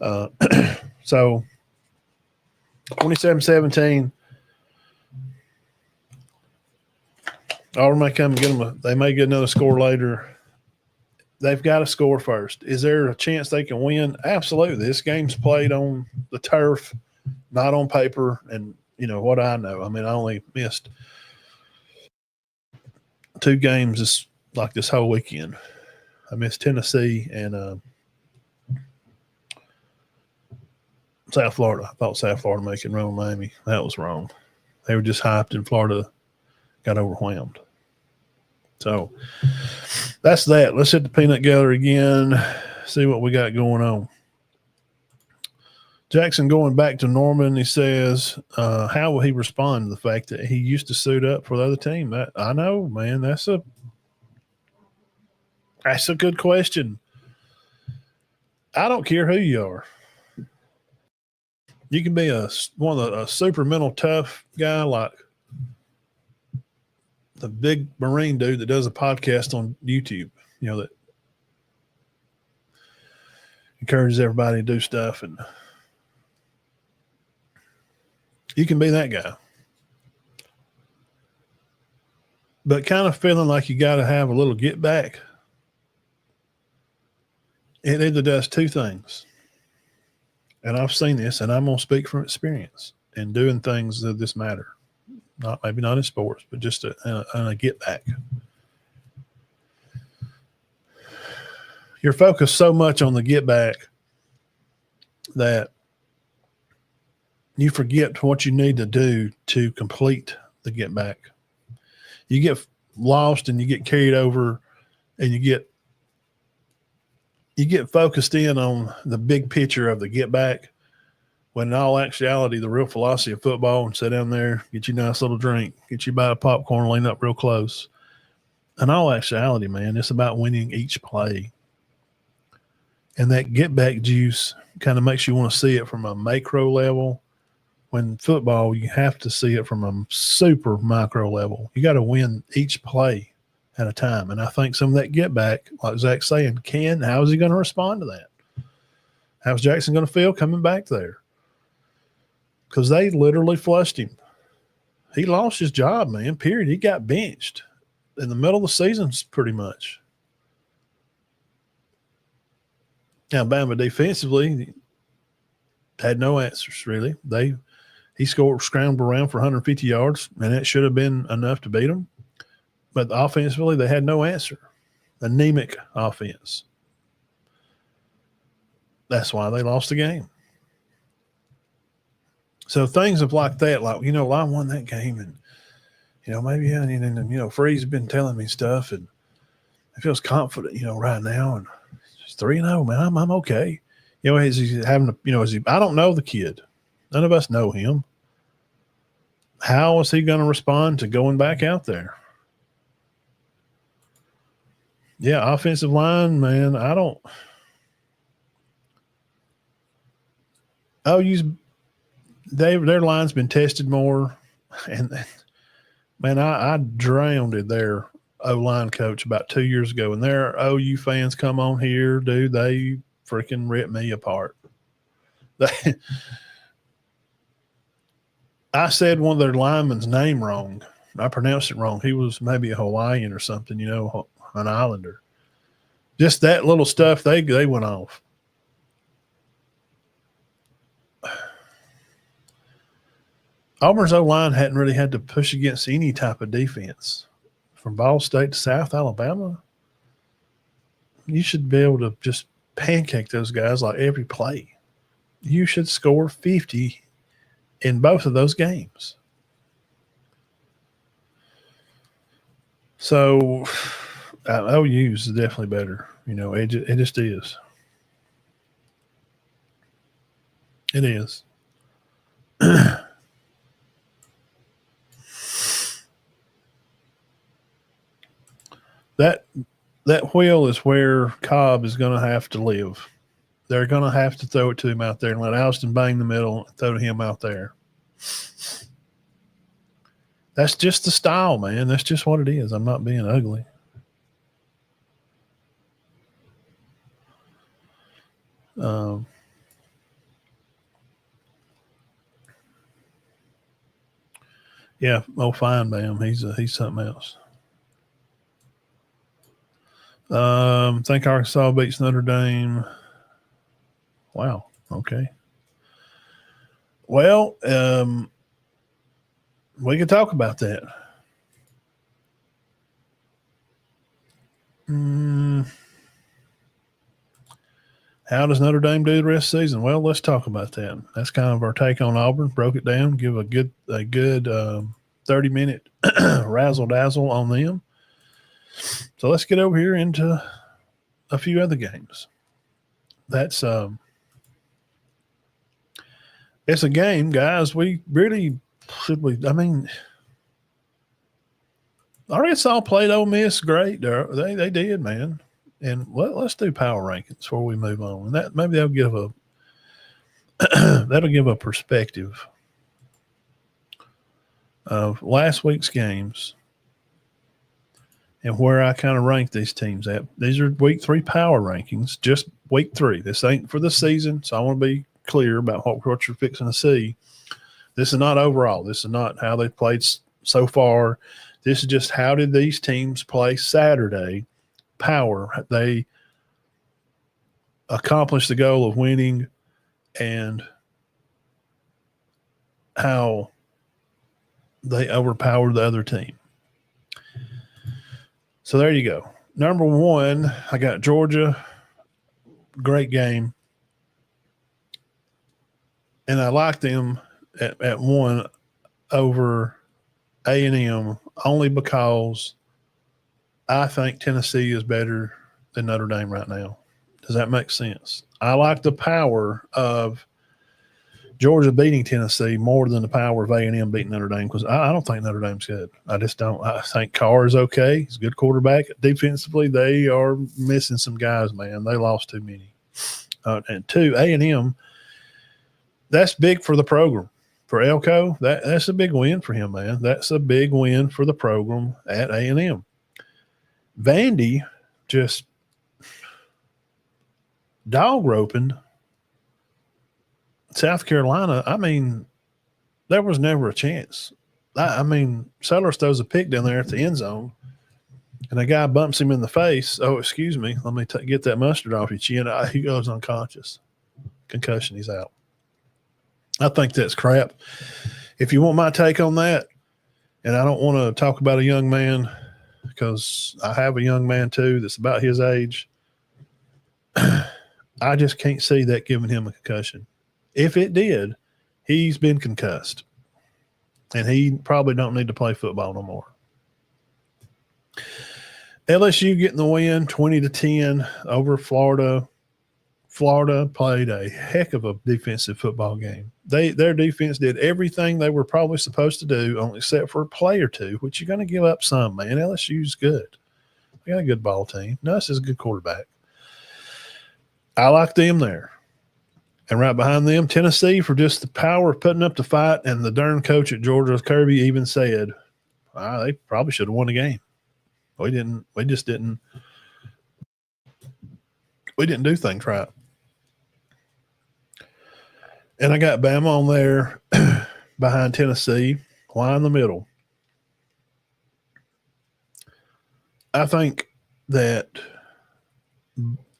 So 27-17. Auburn may come and get them. They may get another score later. They've got to score first. Is there a chance they can win? Absolutely. This game's played on the turf, not on paper. And you know what I know. I mean, I only missed 2 games this whole weekend. I missed Tennessee and South Florida. I thought South Florida making run with Miami. That was wrong. They were just hyped, and Florida got overwhelmed. So that's that. Let's hit the peanut gallery again, see what we got going on. Jackson going back to Norman, he says, how will he respond to the fact that he used to suit up for the other team? I know, man. That's a good question. I don't care who you are. You can be a super mental tough guy like the big Marine dude that does a podcast on YouTube, that encourages everybody to do stuff, and you can be that guy. But kind of feeling like you got to have a little get back. It either does 2 things. And I've seen this, and I'm going to speak from experience in doing things of this matter. Maybe not in sports, but just a get back. you're focused so much on the get back that you forget what you need to do to complete the get back. You get lost and you get carried over, and you get focused in on the big picture of the get back, when in all actuality, the real philosophy of football, and sit down there, get you a nice little drink, get you a bite of popcorn, lean up real close. In all actuality, man, it's about winning each play. And that get back juice kind of makes you want to see it from a macro level. When football, you have to see it from a super micro level. You got to win each play at a time. And I think some of that get back, like Zach's saying, how is he going to respond to that? How's Jackson going to feel coming back there? Because they literally flushed him. He lost his job, man, period. He got benched in the middle of the season, pretty much. Now, Bama defensively had no answers, really. He scrambled around for 150 yards, and it should have been enough to beat them. But offensively, they had no answer. Anemic offense. That's why they lost the game. So things of like that, like, I won that game, and, maybe, Freeze has been telling me stuff, and he feels confident, right now, and he's 3-0, man. I'm okay. Is he having I don't know the kid. None of us know him. How is he going to respond to going back out there? Yeah, offensive line, man, their line's been tested more, and man, I drowned their O-line coach about 2 years ago, and their OU fans come on here, dude, they freaking rip me apart. I said one of their linemen's name wrong. I pronounced it wrong. He was maybe a Hawaiian or something, an Islander. Just that little stuff, they went off. Auburn's O-line hadn't really had to push against any type of defense. From Ball State to South Alabama, you should be able to just pancake those guys like every play. You should score 50 in both of those games. So OU's is definitely better. It just is. It is. That wheel is where Cobb is going to have to live. They're going to have to throw it to him out there and let Alston bang the middle and throw to him out there. That's just the style, man. That's just what it is. I'm not being ugly. Yeah, fine, Bam. He's something else. Think Arkansas beats Notre Dame. Wow. Okay. Well, we could talk about that. How does Notre Dame do the rest of the season? Well, let's talk about that. That's kind of our take on Auburn. Broke it down, give a good 30-minute razzle-dazzle on them. So let's get over here into a few other games. That's it's a game, guys. We really should Arkansas played Ole Miss great. They did, man. And let's do power rankings before we move on. And that maybe that'll give a perspective of last week's games and where I kind of rank these teams at. These are week 3 power rankings, just week 3. This ain't for the season, so I want to be clear about what you're fixing to see. This is not overall. This is not how they played so far. This is just how did these teams play Saturday. Power. They accomplished the goal of winning, and how they overpowered the other team. So there you go. Number 1, I got Georgia great game. And I like them at 1 over A&M only because I think Tennessee is better than Notre Dame right now. Does that make sense? I like the power of Georgia beating Tennessee more than the power of A&M beating Notre Dame because I don't think Notre Dame's good. I just don't. I think Carr is okay. He's a good quarterback. Defensively, they are missing some guys, man. They lost too many. And 2, A&M, that's big for the program. For Elko, that's a big win for him, man. That's a big win for the program at A&M. Vandy just dog roping South Carolina. I mean, there was never a chance. I mean, Sellers throws a pick down there at the end zone, and a guy bumps him in the face. Oh, excuse me. Let me get that mustard off your chin. He goes unconscious. Concussion, he's out. I think that's crap. If you want my take on that, and I don't want to talk about a young man because I have a young man too that's about his age, I just can't see that giving him a concussion. If it did, he's been concussed, and he probably don't need to play football no more. LSU getting the win 20-10 over Florida. Florida played a heck of a defensive football game. Their defense did everything they were probably supposed to do, except for a play or two, which you're going to give up some, man. LSU's good. They got a good ball team. Nuss is a good quarterback. I like them there. And right behind them, Tennessee for just the power of putting up the fight. And the darn coach at Georgia, Kirby, even said, they probably should have won the game. We didn't. We just didn't. We didn't do things right. And I got Bama on there behind Tennessee, line in the middle. I think that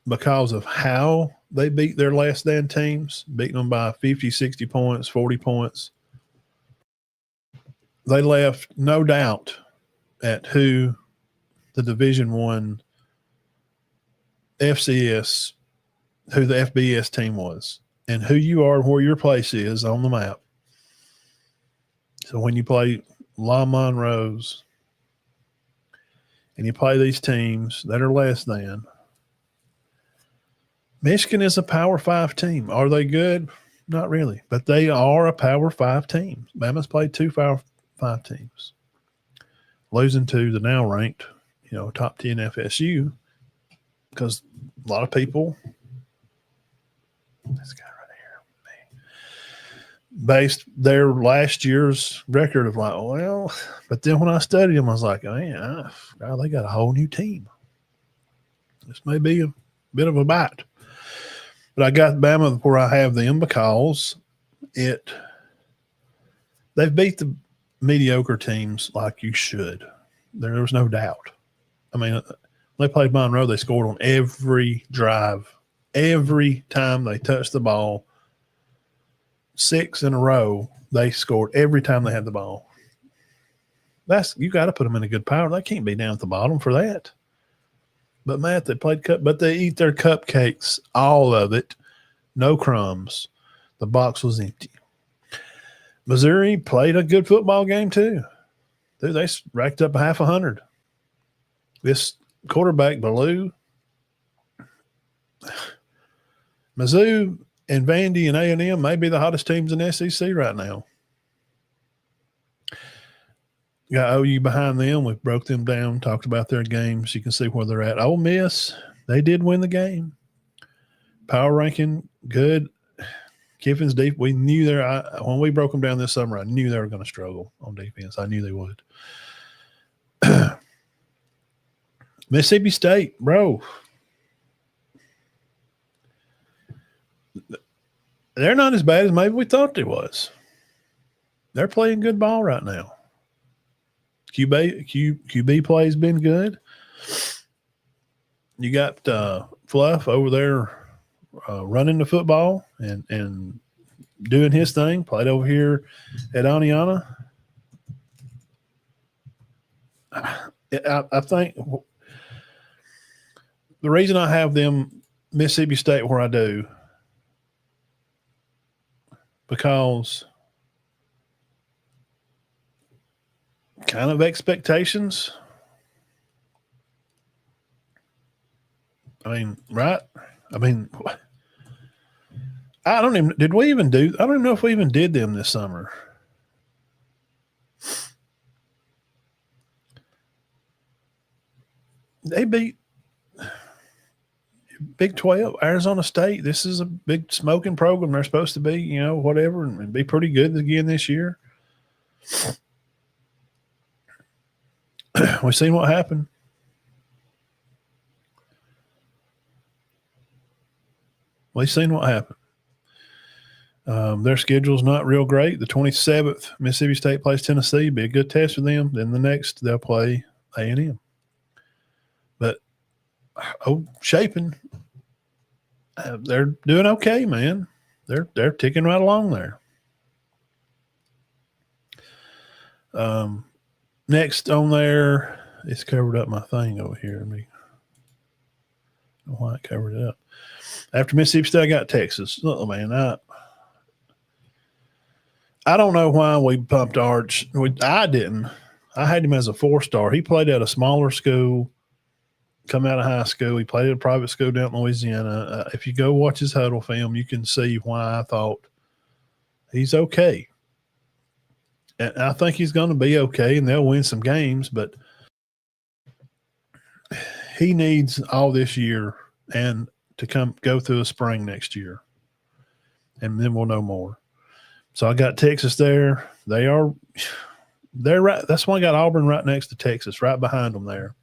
because of how they beat their last stand teams, beating them by 50, 60 points, 40 points, they left no doubt at who the Division I FCS, who the FBS team was, and who you are and where your place is on the map. So when you play La Monroe's and you play these teams that are less than, Michigan is a Power 5 team. Are they good? Not really, but they are a Power 5 team. Bama's played 2 Power 5 teams, losing to the now ranked, top 10 FSU, because a lot of people, this guy right here, based their last year's record of but then when I studied them, I was like, man, they got a whole new team. This may be a bit of a bite. But I got Bama where I have them because they've beat the mediocre teams like you should. There was no doubt. I mean, they played Monroe. They scored on every drive. Every time they touched the ball, 6 in a row, they scored every time they had the ball. You got to put them in a good power. They can't be down at the bottom for that. But Matt, but they eat their cupcakes, all of it, no crumbs. The box was empty. Missouri played a good football game too. Dude, they racked up 100. This quarterback, Ballou, Mizzou and Vandy and A&M may be the hottest teams in the SEC right now. Got OU behind them. We broke them down, talked about their games. You can see where they're at. Ole Miss, they did win the game. Power ranking, good. Kiffin's deep. We knew when we broke them down this summer, I knew they were going to struggle on defense. I knew they would. Mississippi State, bro. They're not as bad as maybe we thought they was. They're playing good ball right now. QB play has been good. You got Fluff over there running the football and doing his thing. Played over here at Aniana. I think the reason I have them Mississippi State where I do, because kind of expectations. I mean, right? I mean, I don't even know if we even did them this summer. They beat Big 12, Arizona State. This is a big smoking program. They're supposed to be, whatever, and be pretty good again this year. We've seen what happened. We've seen what happened. Their schedule's not real great. The 27th, Mississippi State plays Tennessee. Be a good test for them. Then the next, they'll play A&M. But, Shaping, they're doing okay, man. They're ticking right along there. Next on there, it's covered up my thing over here. I don't know why it covered it up. After Mississippi State, I got Texas. Oh, man, I don't know why we pumped Arch. I didn't. I had him as a 4-star. He played at a smaller school, come out of high school. He played at a private school down in Louisiana. If you go watch his huddle film, you can see why I thought he's okay. And I think he's going to be okay, and they'll win some games, but he needs all this year and to go through a spring next year, and then we'll know more. So I got Texas there. They're right. That's why I got Auburn right next to Texas, right behind them there.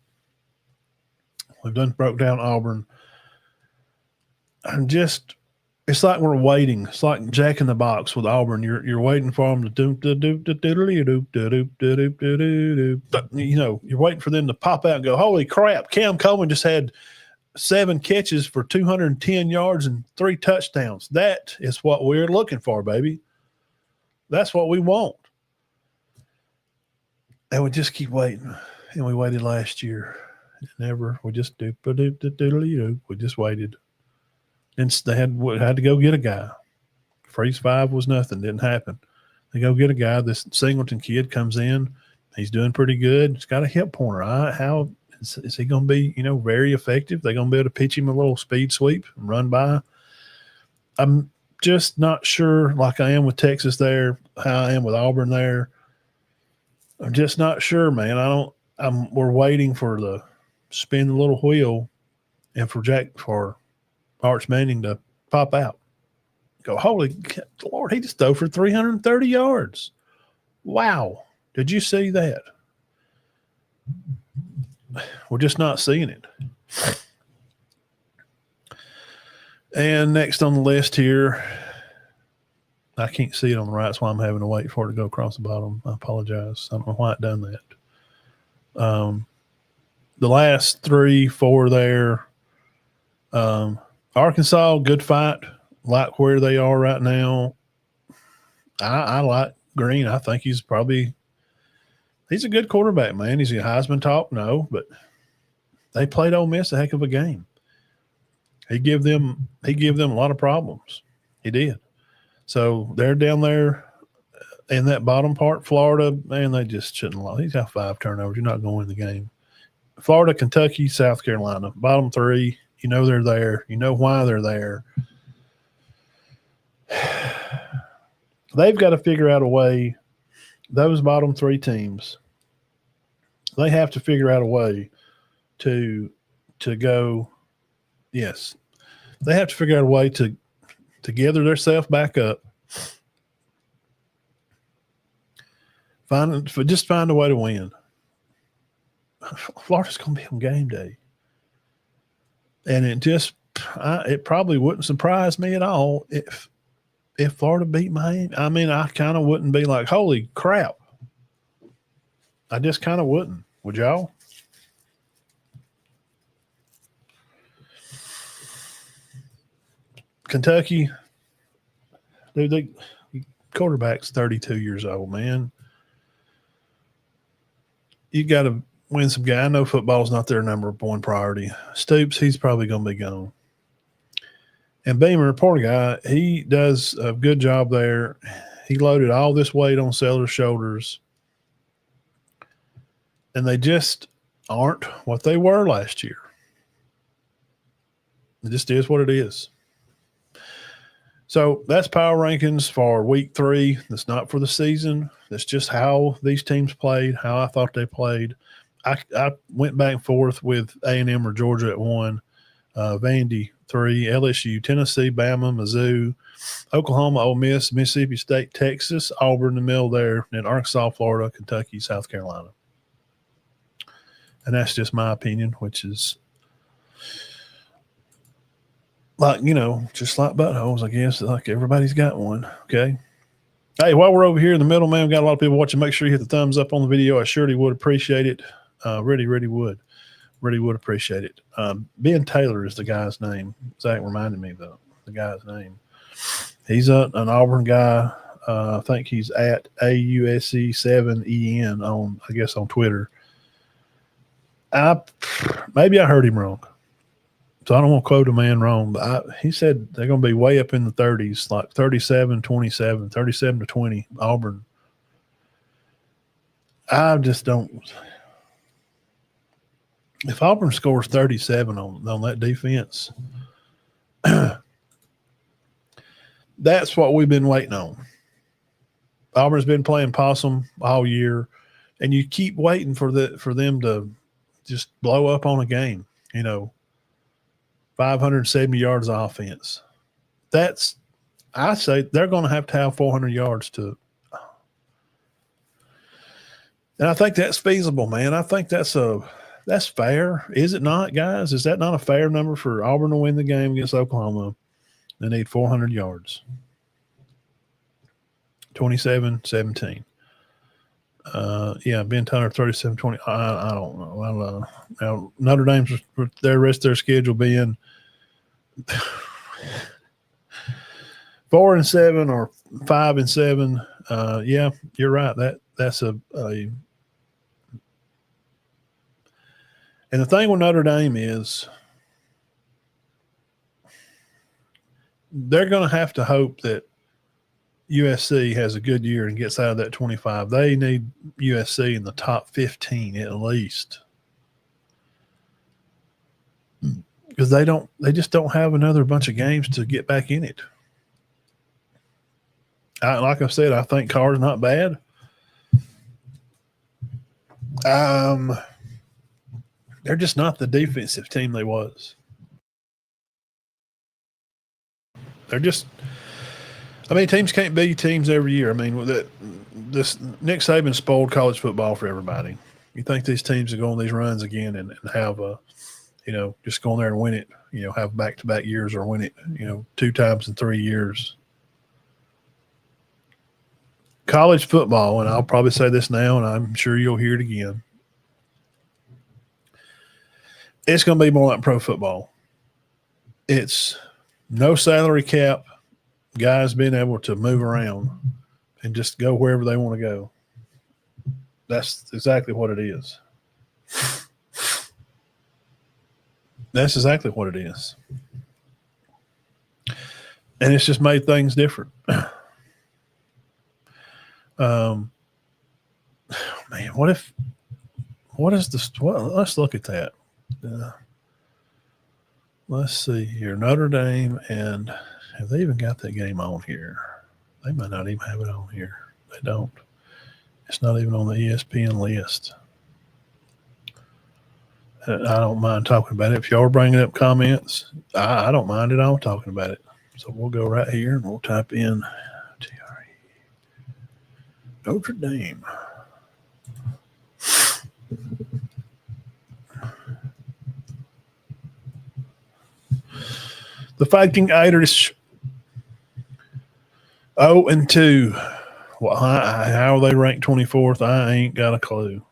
We've broke down Auburn. It's like we're waiting. It's like Jack in the Box with Auburn. You're waiting for them to do. You're waiting for them to pop out and go, holy crap, Cam Coleman just had 7 catches for 210 yards and 3 touchdowns. That is what we're looking for, baby. That's what we want. And we just keep waiting. And we waited last year. We just we just waited. And they had to go get a guy. Freeze 5 was nothing. Didn't happen. They go get a guy. This Singleton kid comes in. He's doing pretty good. He's got a hip pointer. How is he going to be, very effective? They're going to be able to pitch him a little speed sweep and run by. I'm just not sure, like I am with Texas there, how I am with Auburn there. I'm just not sure, man. We're waiting for the spin the little wheel and for Arch Manning to pop out. Go, holy Lord, he just threw for 330 yards. Wow. Did you see that? We're just not seeing it. And next on the list here, I can't see it on the right, that's why I'm having to wait for it to go across the bottom. I apologize. I don't know why it done that. The last 3, 4 there, Arkansas, good fight. Like where they are right now. I like Green. I think he's a good quarterback, man. Is he a Heisman talk? No, but they played Ole Miss a heck of a game. He give them a lot of problems. He did. So they're down there in that bottom part, Florida, man, they just shouldn't have lost. He's got 5 turnovers. You're not going to win the game. Florida, Kentucky, South Carolina, bottom 3. They're there. You know why they're there. They've got to figure out a way. Those bottom 3 teams, they have to figure out a way to go. Yes, they have to figure out a way to gather themselves back up. Find a way to win. Florida's going to be on game day. And it probably wouldn't surprise me at all if Florida beat Miami. I mean, I kind of wouldn't be like, holy crap. I just kind of wouldn't. Would y'all? Kentucky, dude, quarterback's 32 years old, man. You got to win some games. I know football's not their number 1 priority. Stoops, he's probably going to be gone. And Beamer, poor guy, he does a good job there. He loaded all this weight on Seller's shoulders, and they just aren't what they were last year. It just is what it is. So that's power rankings for week 3. That's not for the season. That's just how these teams played, how I thought they played. I went back and forth with A&M or Georgia at 1, Vandy 3, LSU, Tennessee, Bama, Mizzou, Oklahoma, Ole Miss, Mississippi State, Texas, Auburn in the middle there, and Arkansas, Florida, Kentucky, South Carolina. And that's just my opinion, which is like, just like buttholes, I guess. Like everybody's got one, okay? Hey, while we're over here in the middle, man, we've got a lot of people watching. Make sure you hit the thumbs up on the video. I surely would appreciate it. Really would. Really would appreciate it. Ben Taylor is the guy's name. Zach reminded me, though, the guy's name. He's an Auburn guy. I think he's at AUSC7EN on Twitter. Maybe I heard him wrong. So I don't want to quote a man wrong, but he said they're going to be way up in the 30s, like 37-27, 37-20, Auburn. I just don't. If Auburn scores 37 on that defense, that's what we've been waiting on. Auburn's been playing possum all year, and you keep waiting for them to just blow up on a game, 570 yards of offense. I say they're going to have 400 yards to. And I think that's feasible, man. I think that's fair. Is it not, guys? Is that not a fair number for Auburn to win the game against Oklahoma? They need 400 yards. 27-17. Ben Taylor 37-20. I don't know. Now Notre Dame's their rest of their schedule being 4-7 or 5-7. Yeah, you're right. That's a and the thing with Notre Dame is they're going to have to hope that USC has a good year and gets out of that 25. They need USC in the top 15 at least. Because they just don't have another bunch of games to get back in it. Like I said, I think Carr's not bad. They're just not the defensive team they was. They're just teams can't be teams every year. This Nick Saban spoiled college football for everybody. You think these teams are going these runs again and have just go in there and win it, have back-to-back years or win it, 2 times in 3 years. College football, and I'll probably say this now, and I'm sure you'll hear it again, it's going to be more like pro football. It's no salary cap, guys being able to move around and just go wherever they want to go. That's exactly what it is. That's exactly what it is. And it's just made things different. Let's look at that. Let's see here. Notre Dame, and have they even got that game on here? They might not even have it on here. They don't. It's not even on the ESPN list. I don't mind talking about it. If y'all are bringing up comments, I don't mind at all talking about it. So we'll go right here and we'll type in Notre Dame. The Fighting Irish 0-2. Well, how are they ranked 24th? I ain't got a clue.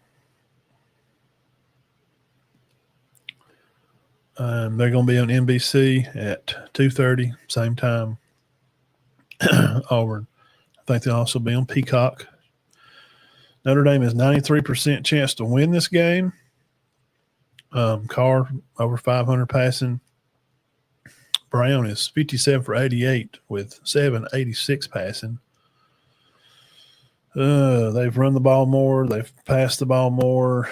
They're going to be on NBC at 2:30, same time. Auburn. I think they'll also be on Peacock. Notre Dame has 93% chance to win this game. Carr over 500 passing. Brown is 57 for 88 with 786 passing. They've run the ball more. They've passed the ball more.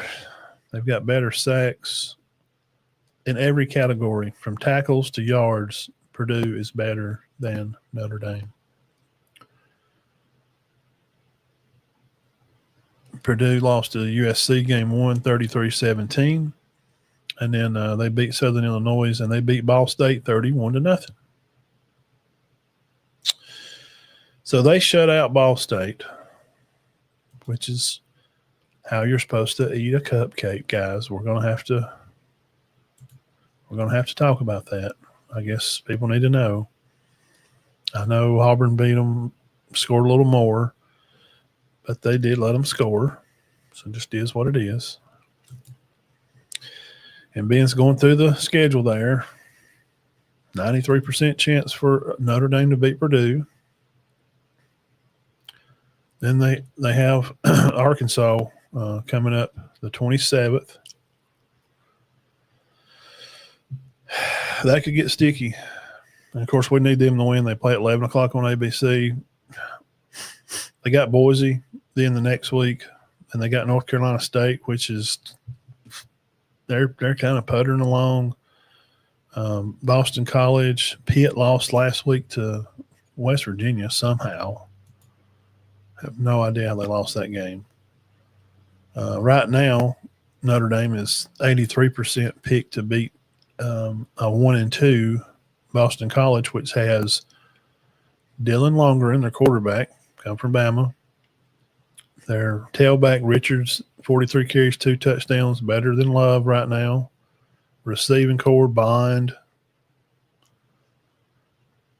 They've got better sacks. In every category, from tackles to yards, Purdue is better than Notre Dame. Purdue lost to USC game 1, 33-17. And then they beat Southern Illinois, and they beat Ball State 31-0. So they shut out Ball State, which is how you're supposed to eat a cupcake, guys. We're gonna have to talk about that. I guess people need to know. I know Auburn beat them, scored a little more, but they did let them score. So it just is what it is. And Ben's going through the schedule there. 93% chance for Notre Dame to beat Purdue. Then they have Arkansas coming up the 27th. That could get sticky. And, of course, we need them to win. They play at 11 o'clock on ABC. They got Boise then the next week, and they got North Carolina State, which is they're kind of puttering along. Boston College, Pitt lost last week to West Virginia somehow. I have no idea how they lost that game. Right now, Notre Dame is 83% picked to beat a 1-2 Boston College, which has Dylan Longer in their quarterback, come from Bama. Their tailback, Richards, 43 carries, 2 touchdowns, better than Love right now. Receiving core, Bond.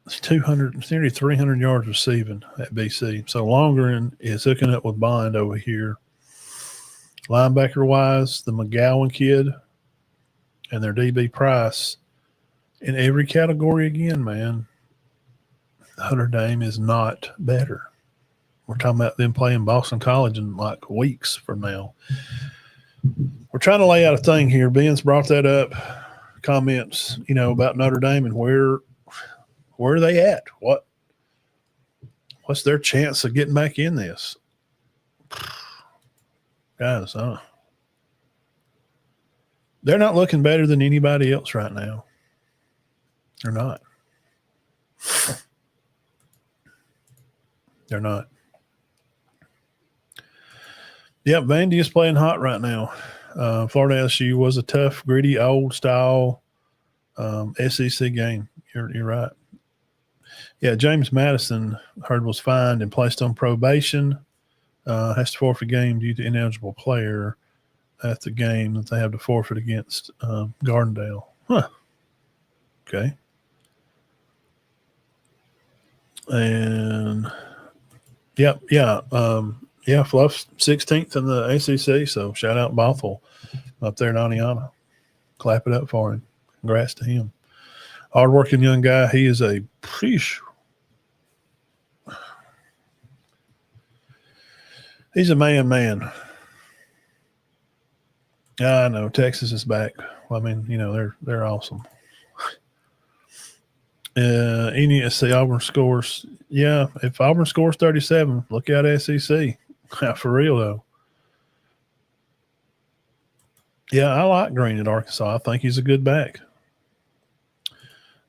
It's nearly 300 yards receiving at BC. So Longer is hooking up with Bond over here. Linebacker-wise, the McGowan kid and their DB Price. In every category again, man, Notre Dame is not better. We're talking about them playing Boston College in like weeks from now. We're trying to lay out a thing here. Ben's brought that up. Comments, about Notre Dame and where are they at? What's their chance of getting back in this? Guys, they're not looking better than anybody else right now. They're not. They're not. Yep, Vandy is playing hot right now. Florida LSU was a tough, gritty, old-style SEC game. You're right. Yeah, James Madison, heard, was fined and placed on probation. Has to forfeit a game due to ineligible player at the game that they have to forfeit against Gardendale. Huh. Okay. And, Fluff's 16th in the ACC, so shout out Bothell up there in Aniana. Clap it up for him. Congrats to him. Hard-working young guy. He is he's a man. I know. Texas is back. Well, I mean, they're awesome. Let's see, Auburn scores. Yeah, if Auburn scores 37, look out SEC. For real, though. Yeah, I like Green at Arkansas. I think he's a good back.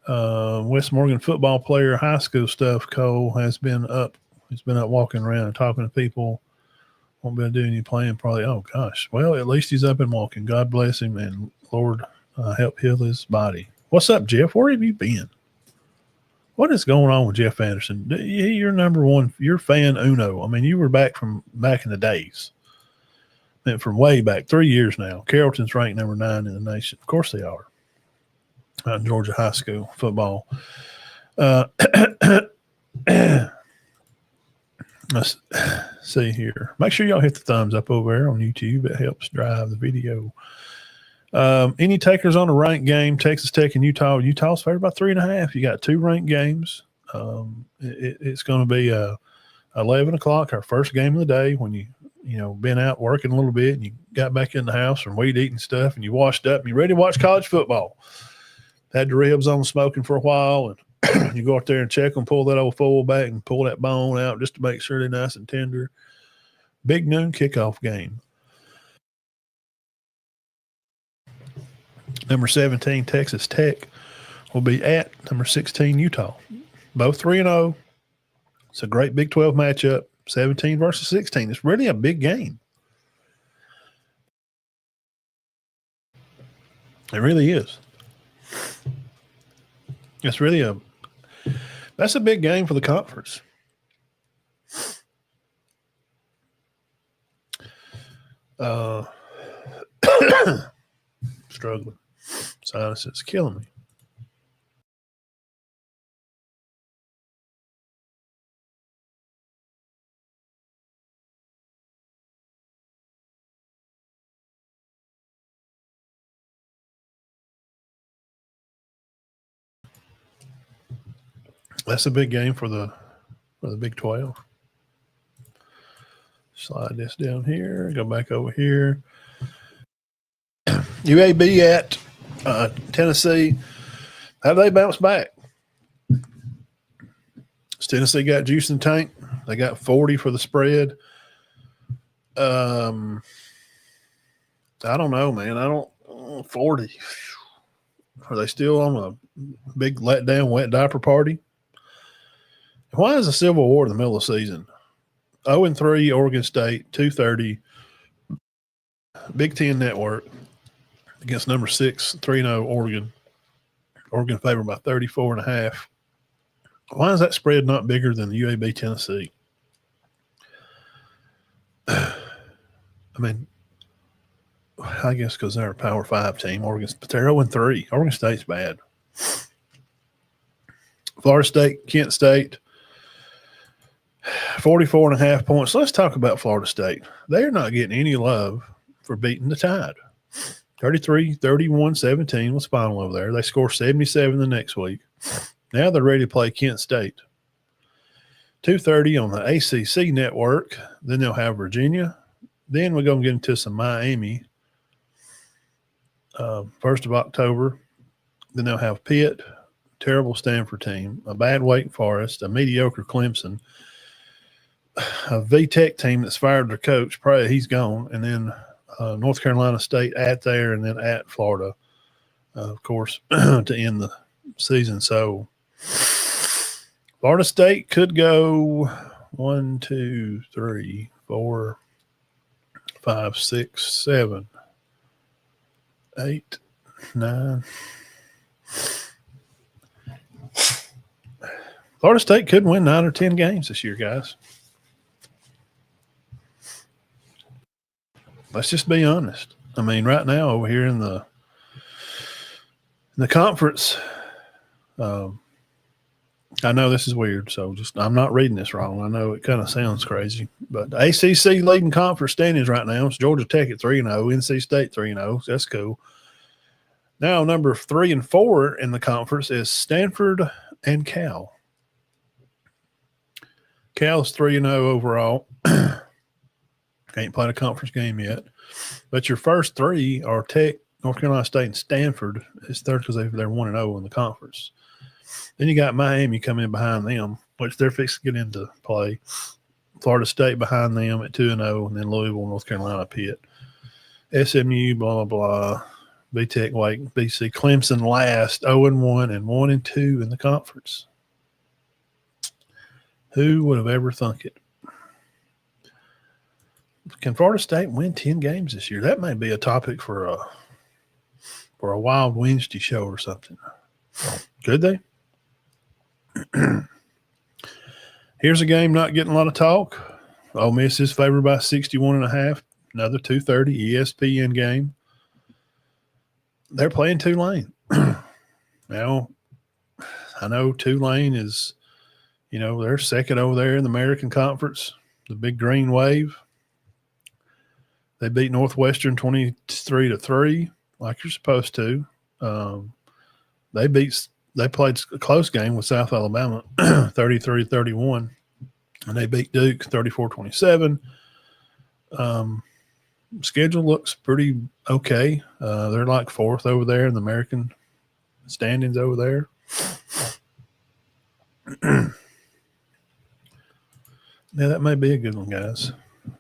West Morgan football player, high school stuff, Cole, has been up. He's been up walking around and talking to people. Won't be able to do any playing probably. Oh, gosh. Well, at least he's up and walking. God bless him, and Lord help heal his body. What's up, Jeff? Where have you been? What is going on with Jeff Anderson? You're number one. You're fan uno. I mean, you were back in the days. I mean, from way back, 3 years now. Carrollton's ranked number 9 in the nation. Of course they are. Georgia high school football. Let's see here. Make sure y'all hit the thumbs up over there on YouTube. It helps drive the video. Any takers on a ranked game? Texas Tech and Utah. Utah's favored by 3.5. You got 2 ranked games. It's going to be 11 o'clock, our first game of the day, when you been out working a little bit and you got back in the house from weed eating stuff and you washed up and you're ready to watch college football. had the ribs on smoking for a while, and you go out there and check them, pull that old foil back and pull that bone out just to make sure they're nice and tender. Big noon kickoff game. Number 17, Texas Tech, will be at number 16, Utah. Both 3-0. It's a great Big 12 matchup, 17 versus 16. It's really a big game. It really is. It's really that's a big game for the conference. Struggling. Sinus is killing me. That's a big game for the Big 12. Slide this down here. Go back over here. UAB at Tennessee. How do they bounce back? Tennessee got juice in the tank. They got 40 for the spread. I don't know, man. 40. Are they still on a big letdown wet diaper party? Why is a Civil War in the middle of the season? 0-3 Oregon State, 2:30 Big Ten Network against number 6, 3-0 Oregon. Oregon favored by 34.5. Why is that spread not bigger than the UAB Tennessee? I mean, I guess because they're a Power 5 team. But they're 0-3. Oregon State's bad. Florida State, Kent State, 44.5 points. Let's talk about Florida State. They're not getting any love for beating the Tide. 33-31-17 was final over there. They score 77 the next week. Now they're ready to play Kent State. 2:30 on the ACC network. Then they'll have Virginia. Then we're going to get into some Miami. 1st of October. Then they'll have Pitt, terrible Stanford team, a bad Wake Forest, a mediocre Clemson, a VTech team that's fired their coach. Probably he's gone. And then North Carolina State at there and then at Florida, of course, to end the season. So Florida State could go 1, 2, 3, 4, 5, 6, 7, 8, 9. Florida State could win 9 or 10 games this year, guys. Let's just be honest. I mean, right now over here in the conference, I know this is weird, so I'm not reading this wrong. I know it kind of sounds crazy, but the ACC leading conference standings right now is Georgia Tech at 3-0, NC State 3-0. So that's cool. Now number 3 and 4 in the conference is Stanford and Cal. Cal's 3-0 overall. Ain't played a conference game yet. But your first 3 are Tech, North Carolina State, and Stanford. It's third because they're 1-0 in the conference. Then you got Miami coming in behind them, which they're fixing to get into play. Florida State behind them at 2-0, and then Louisville, North Carolina, Pitt. SMU, blah, blah, blah. VTech, Wake, BC. Clemson last, 0-1 and 1-2 in the conference. Who would have ever thunk it? Can Florida State win 10 games this year? That may be a topic for a Wild Wednesday show or something. Could they? Here's a game not getting a lot of talk. Ole Miss is favored by 61.5. Another 2:30 ESPN game. They're playing Tulane. Now, I know Tulane is, they're second over there in the American Conference, the Big Green Wave. They beat Northwestern 23-3, like you're supposed to. They played a close game with South Alabama, 33-31, and they beat Duke 34-27. Schedule looks pretty okay. They're like 4th over there in the American standings over there. Yeah, that may be a good one, guys.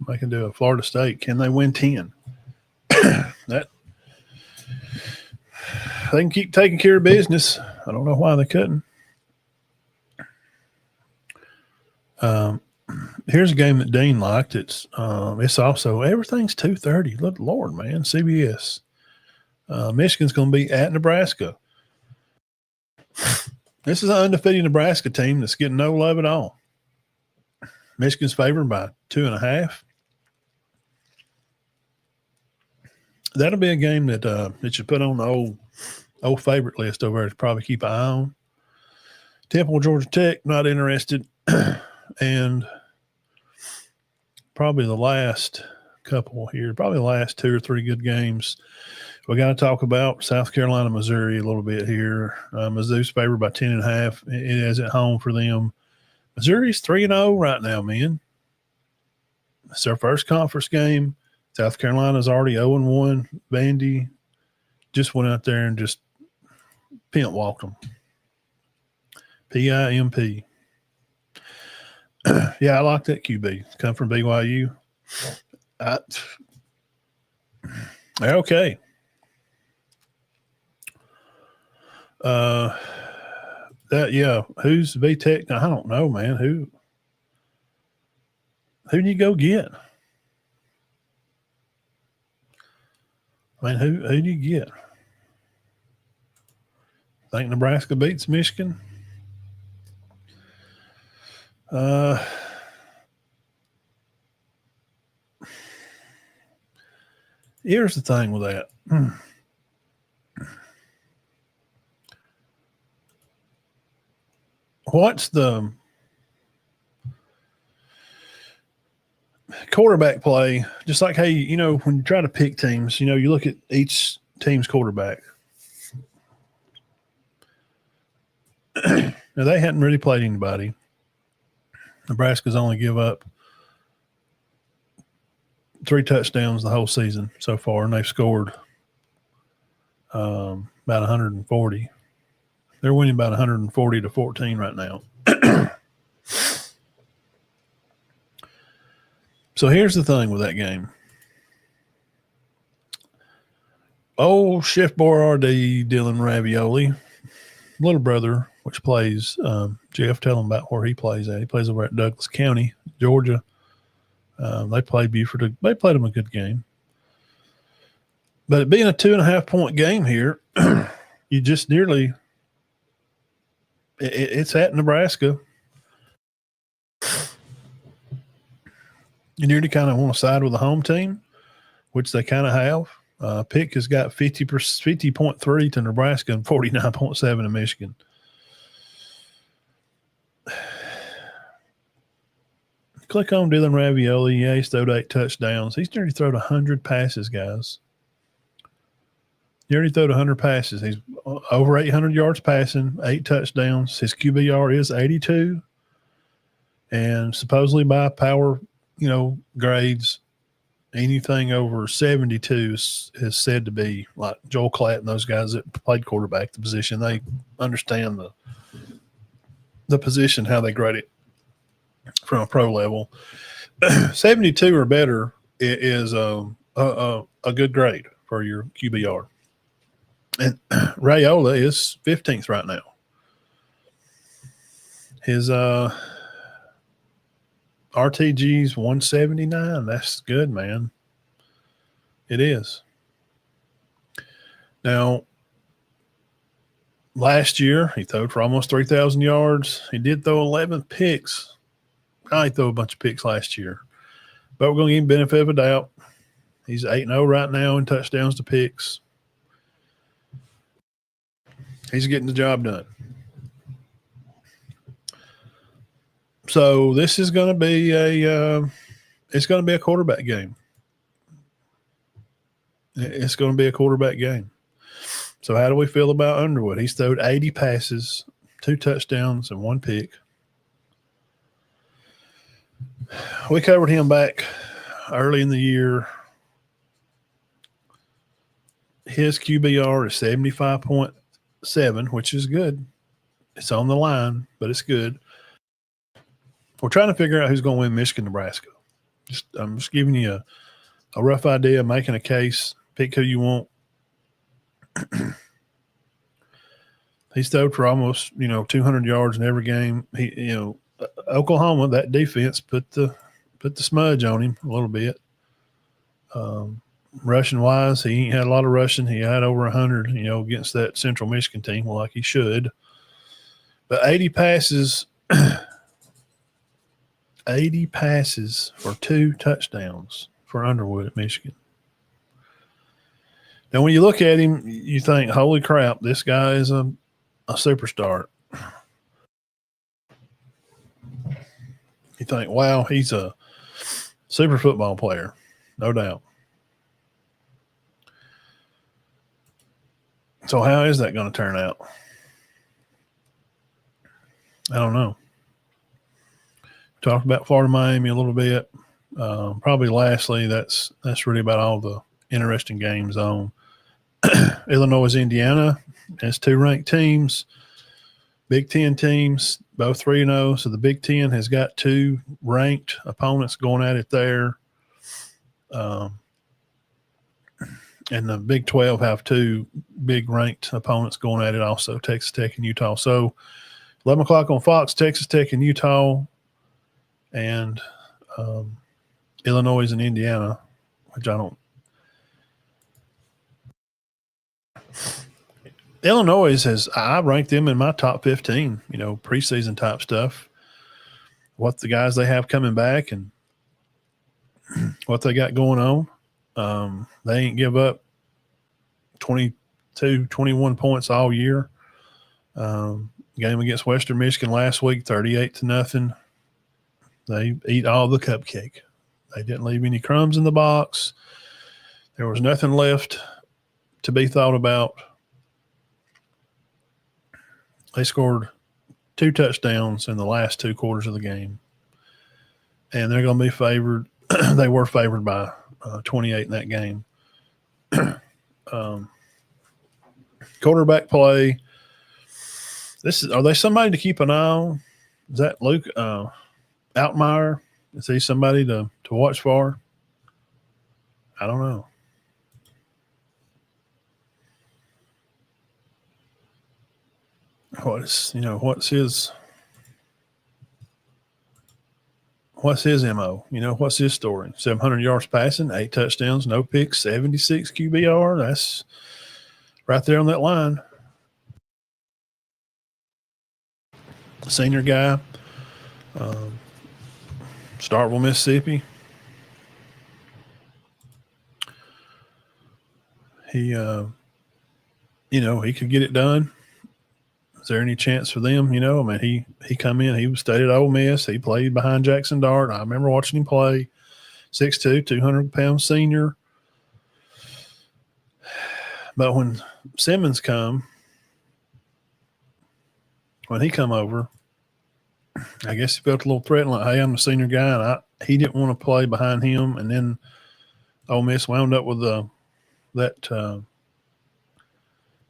I can do a Florida State. Can they win 10? That they can keep taking care of business. I don't know why they couldn't. Here's a game that Dean liked. It's also everything's 2:30. Good Lord, man, CBS. Michigan's going to be at Nebraska. This is an undefeated Nebraska team that's getting no love at all. Michigan's favored by 2.5. That'll be a game that you put on the old favorite list over there to probably keep an eye on. Temple, Georgia Tech, not interested. And probably the last couple here, probably the last 2 or 3 good games. We got to talk about South Carolina, Missouri a little bit here. Mizzou's favored by 10.5. It is at home for them. Missouri's 3-0 right now, man. It's their first conference game. South Carolina's already 0-1. Vandy just went out there and just pimp walked them. PIMP. Yeah, I like that QB. Come from BYU. Okay. Who's VTech? I don't know, man. Who do you go get? I mean, who do you get? Think Nebraska beats Michigan? Here's the thing with that. What's the quarterback play? Just like, hey, when you try to pick teams, you look at each team's quarterback. Now, they hadn't really played anybody. Nebraska's only give up 3 touchdowns the whole season so far, and they've scored about 140. They're winning about 140-14 right now. So here's the thing with that game. Old Chef Boyardee, Dylan Ravioli, little brother, which plays Jeff, tell him about where he plays at. He plays over at Douglas County, Georgia. They played Buford. They played them a good game. But it being a 2.5-point game here, you just nearly – it's at Nebraska. You nearly kind of want to side with the home team, which they kind of have. Pick has got 50.3 to Nebraska and 49.7 to Michigan. Click on Dylan Ravioli. Yeah, he's thrown 8 touchdowns. He's nearly thrown 100 passes, guys. He already thrown 100 passes. He's over 800 yards passing, 8 touchdowns. His QBR is 82. And supposedly by power, grades, anything over 72 is said to be like Joel Klatt and those guys that played quarterback the position. They understand the position, how they grade it from a pro level. 72 or better is a good grade for your QBR. And Raiola is 15th right now. His RTG's 179. That's good, man. It is. Now, last year, he threw for almost 3,000 yards. He did throw 11 picks. I threw a bunch of picks last year. But we're going to give him benefit of a doubt. He's 8-0 right now in touchdowns to picks. He's getting the job done. So this is going to be a quarterback game. It's going to be a quarterback game. So how do we feel about Underwood? He's thrown 80 passes, 2 touchdowns, and 1 pick. We covered him back early in the year. His QBR is 75.8. 7, which is good. It's on the line, but it's good. We're trying to figure out who's going to win Michigan, Nebraska. I'm just giving you a rough idea, making a case. Pick who you want. He's thrown for almost 200 yards in every game. Oklahoma, that defense put the smudge on him a little bit. Rushing wise, he ain't had a lot of rushing. He had over 100, against that Central Michigan team, like he should. But 80 passes, 80 passes for 2 touchdowns for Underwood at Michigan. Now, when you look at him, you think, holy crap, this guy is a superstar. You think, wow, he's a super football player, no doubt. So how is that going to turn out? I don't know. Talked about Florida, Miami a little bit. Probably lastly, that's really about all the interesting games on. Illinois, Indiana has 2 ranked teams, Big Ten teams, both 3-0. So the Big Ten has got 2 ranked opponents going at it there. And the Big 12 have 2 big ranked opponents going at it also, Texas Tech and Utah. So 11 o'clock on Fox, Texas Tech and Utah, and Illinois and Indiana, which Illinois I ranked them in my top 15, preseason type stuff, what the guys they have coming back and what they got going on. They ain't give up 22, 21 points all year. Game against Western Michigan last week, 38-0. They eat all the cupcake. They didn't leave any crumbs in the box. There was nothing left to be thought about. They scored 2 touchdowns in the last 2 quarters of the game. And they're going to be favored. They were favored by 28 in that game. Quarterback play. Are they somebody to keep an eye on? Is that Luke Altmaier? Is he somebody to watch for? I don't know. What's his MO? What's his story? 700 yards passing, 8 touchdowns, no picks, 76 QBR. That's right there on that line. Senior guy, Starkville, Mississippi. He, he could get it done. Is there any chance for them? He come in, he studied at Ole Miss. He played behind Jackson Dart. I remember watching him play. 6'2", 200-pound senior. But when Simmons when he come over, I guess he felt a little threatened, like, hey, I'm the senior guy, and he didn't want to play behind him. And then Ole Miss wound up with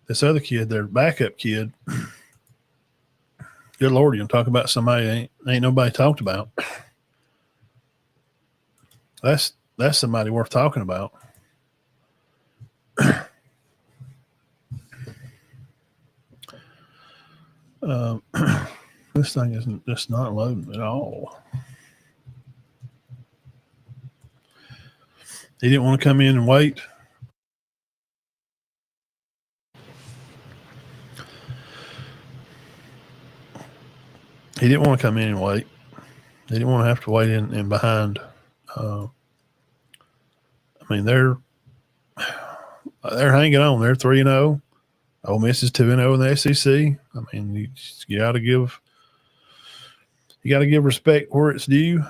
this other kid, their backup kid. Good Lord, you talk about somebody ain't nobody talked about. That's somebody worth talking about. This thing isn't just not loading at all. He didn't want to come in and wait. He didn't want to come in and wait. He didn't want to have to wait in behind. They're hanging on. They're 3-0. Ole Miss is 2-0 in the SEC. You got to give respect where it's due.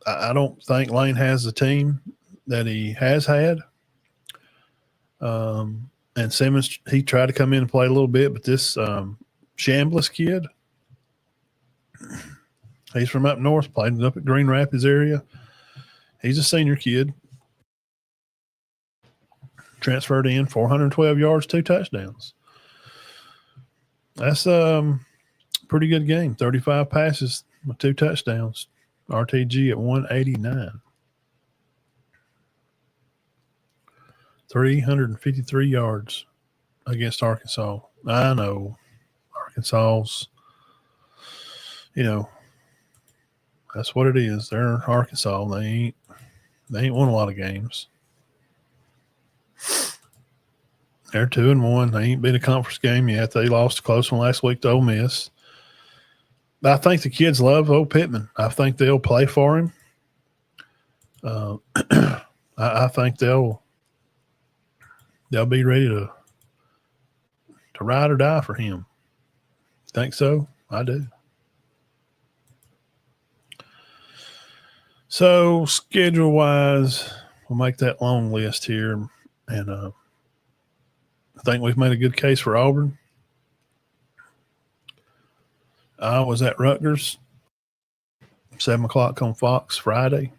I don't think Lane has the team that he has had. And Simmons, he tried to come in and play a little bit, but this Chambliss kid, he's from up north, played up at Green Rapids area. He's a senior kid. transferred in, 412 yards, 2 touchdowns. That's a pretty good game. 35 passes with 2 touchdowns. RTG at 189. 353 yards against Arkansas. I know Arkansas's, that's what it is. They're Arkansas. They ain't won a lot of games. They're 2-1. They ain't been a conference game yet. They lost a close one last week to Ole Miss. But I think the kids love old Pittman. I think they'll play for him. I think they'll be ready to ride or die for him. Think so? I do. So schedule-wise, we'll make that long list here, and I think we've made a good case for Auburn. I was at Rutgers, 7 o'clock on Fox Friday.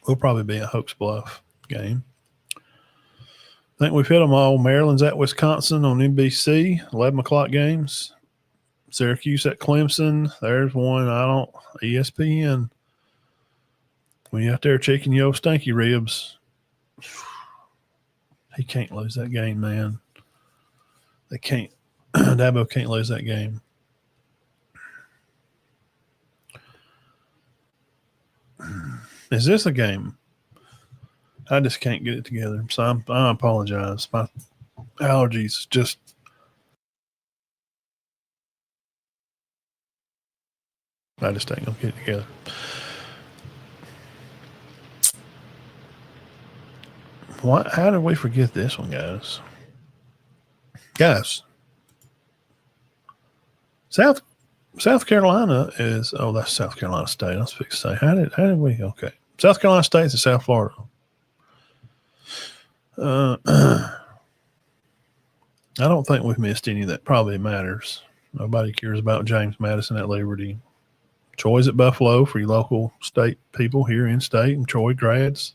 We'll probably be at Hope's Bluff game. I think we've hit them all. Maryland's at Wisconsin on NBC, 11 o'clock games. Syracuse at Clemson. There's one. ESPN. When you're out there checking your stinky ribs, he can't lose that game, man. They can't. Dabo can't lose that game. Is this a game? I just can't get it together. So I apologize. My allergies just. I just ain't going to get it together. What? How did we forget this one, guys? Guys, South Carolina is that's South Carolina State. I was fixing to say how did we South Carolina State's in South Florida. I don't think we've missed any that probably matters. Nobody cares about James Madison at Liberty. Troy's at Buffalo for your local state people here in state and Troy grads.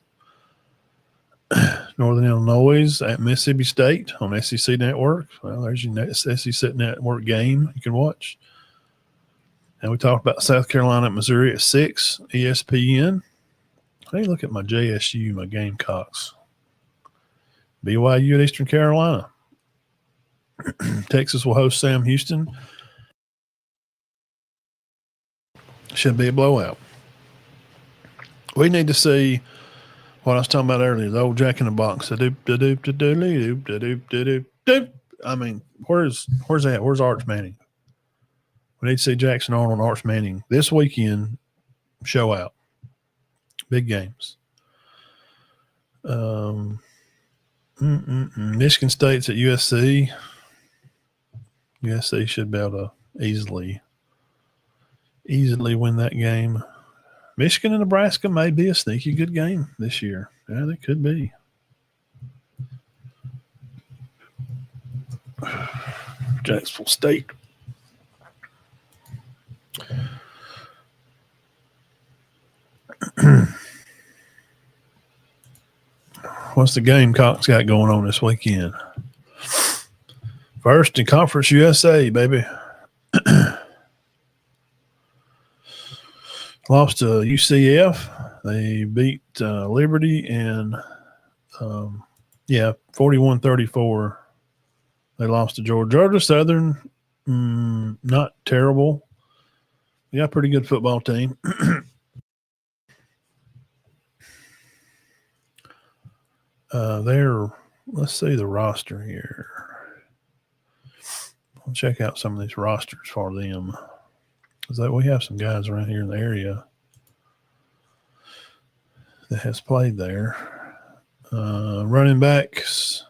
Northern Illinois at Mississippi State on SEC Network. Well, there's your SEC Network game you can watch. And we talked about South Carolina at Missouri at 6, ESPN. Hey, look at my JSU, my Gamecocks. BYU at Eastern Carolina. Texas will host Sam Houston. Should be a blowout. We need to see what I was talking about earlier, the old Jack in the Box. I mean, where's that? Where's Arch Manning? We need to see Jackson Arnold and Arch Manning this weekend show out. Big games. Michigan State's at USC. USC should be able to easily win that game. Michigan and Nebraska may be a sneaky good game this year. Yeah, they could be. Jacksonville State. What's the Gamecocks got going on this weekend? First in Conference USA, baby. Lost to UCF. They beat Liberty and, 41-34. They lost to Georgia. Georgia Southern, not terrible. They got a pretty good football team. Let's see the roster here. I'll check out some of these rosters for them. We have some guys around here in the area that has played there. Running backs.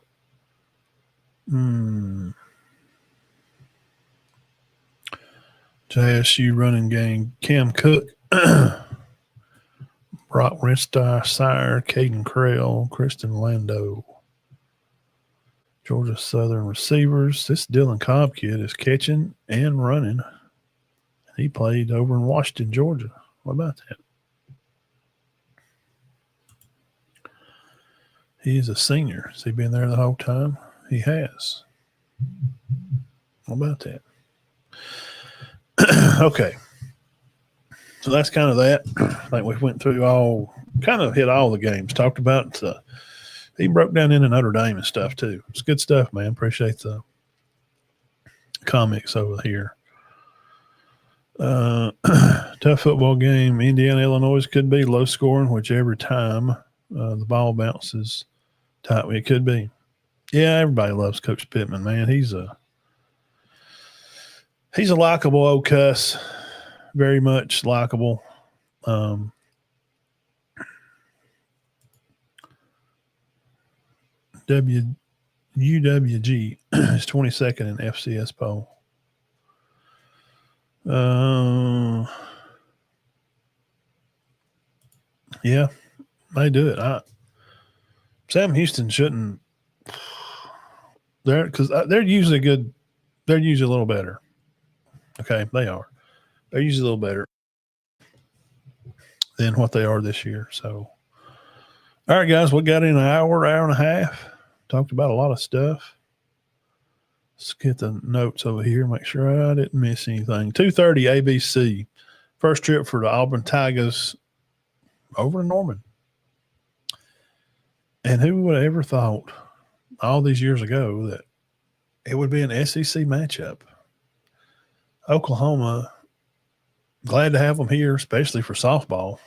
JSU running game. Cam Cook. Brock Sire, Caden Creel, Kristen Lando. Georgia Southern receivers. This Dylan Cobb kid is catching and running. He played over in Washington, Georgia. What about that? He's a senior. Has he been there the whole time? He has. How about that? Okay. So that's kind of that. I think we went through kind of hit all the games. Talked about, he broke down into Notre Dame and stuff too. It's good stuff, man. Appreciate the comics over here. Tough football game. Indiana, Illinois could be low scoring, whichever time the ball bounces tight. It could be. Yeah, everybody loves Coach Pittman, man. He's a likable old cuss. Very much likable. UWG is 22nd in FCS poll. Yeah, they do it. Sam Houston shouldn't. Because they're usually good. They're usually a little better. Okay, they are. They're usually a little better than what they are this year. So, all right, guys, we got in an hour and a half. Talked about a lot of stuff. Let's get the notes over here. Make sure I didn't miss anything. 2:30 ABC. First trip for the Auburn Tigers over to Norman. And who would have ever thought all these years ago that it would be an SEC matchup? Oklahoma, glad to have them here, especially for softball.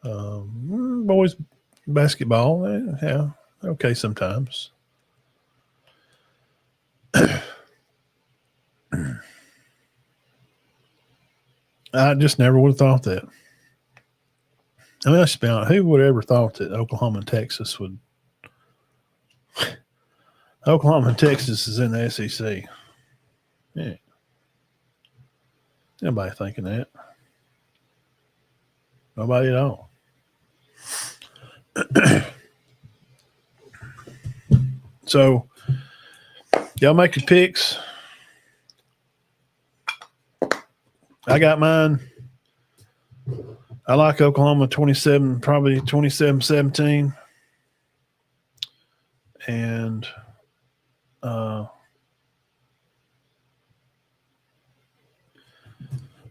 Boys basketball, yeah, okay sometimes. I just never would have thought that. I mean, let's be honest. Who would have ever thought that Oklahoma and Texas would – Oklahoma and Texas is in the SEC. Yeah. Nobody thinking that. Nobody at all. So, y'all make your picks. I got mine. I like Oklahoma 27, probably 27-17. And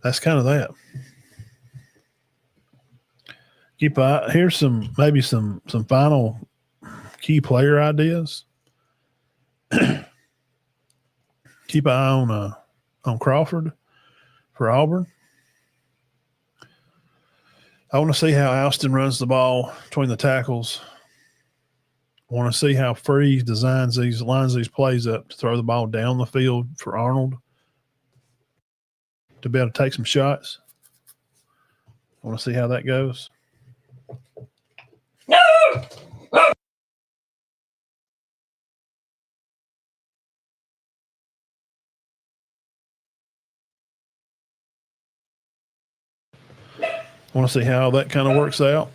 that's kind of that. Here's some final key player ideas. Keep an eye on Crawford for Auburn. I want to see how Alston runs the ball between the tackles. I want to see how Freeze lines these plays up to throw the ball down the field for Arnold to be able to take some shots. I want to see how that goes. I want to see how that kind of works out.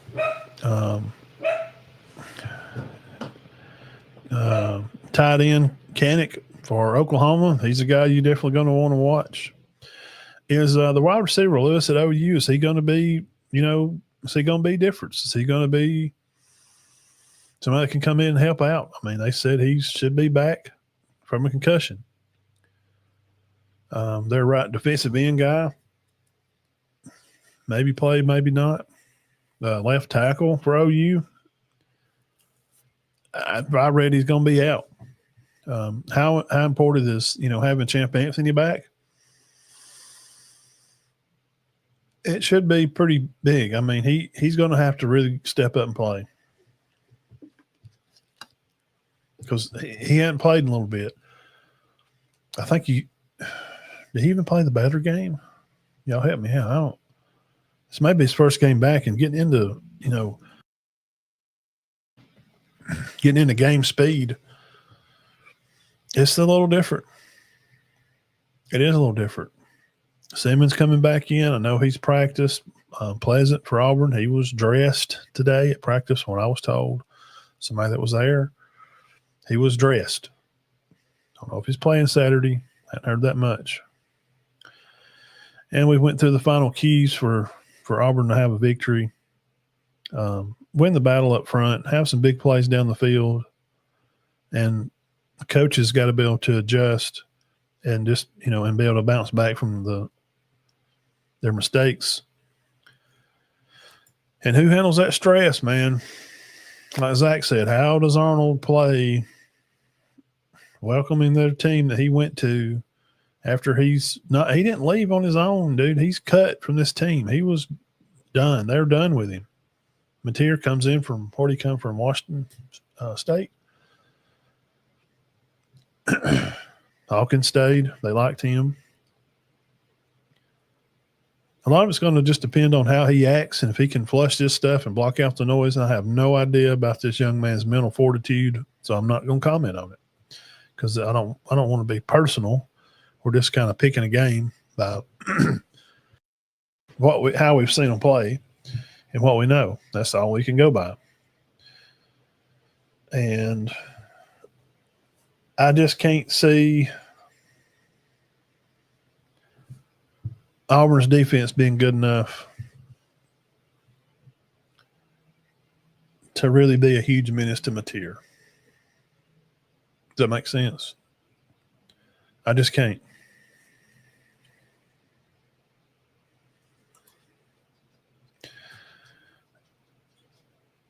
Tight end Canick for Oklahoma. He's a guy you're definitely going to want to watch. Is the wide receiver Lewis at OU? Is he going to be, is he going to be different? Is he going to be somebody that can come in and help out? I mean, they said he should be back from a concussion. Their right defensive end guy, maybe played, maybe not. Left tackle for OU, I read he's going to be out. How important is having Champ Anthony back? It should be pretty big. I mean, he's going to have to really step up and play because he hadn't played in a little bit. I think did he even play the better game? Y'all help me out. I don't. This may be his first game back and getting into game speed. It's a little different. It is a little different. Simmons coming back in. I know he's practiced. Pleasant for Auburn. He was dressed today at practice when I was told. Somebody that was there. He was dressed. Don't know if he's playing Saturday. Hadn't heard that much. And we went through the final keys for Auburn to have a victory. win the battle up front, have some big plays down the field, and the coaches got to be able to adjust and just, and be able to bounce back from their mistakes. And who handles that stress, man? Like Zach said, how does Arnold play welcoming the team that he went to after he didn't leave on his own, dude. He's cut from this team. He was done. They're done with him. Mateer comes in where'd he come from? Washington State. Hawkins stayed. They liked him. A lot of it's going to just depend on how he acts and if he can flush this stuff and block out the noise. And I have no idea about this young man's mental fortitude, so I'm not going to comment on it because I don't want to be personal. We're just kind of picking a game by how we've seen him play and what we know. That's all we can go by. And I just can't see Auburn's defense being good enough to really be a huge menace to Mateer. Does that make sense? I just can't.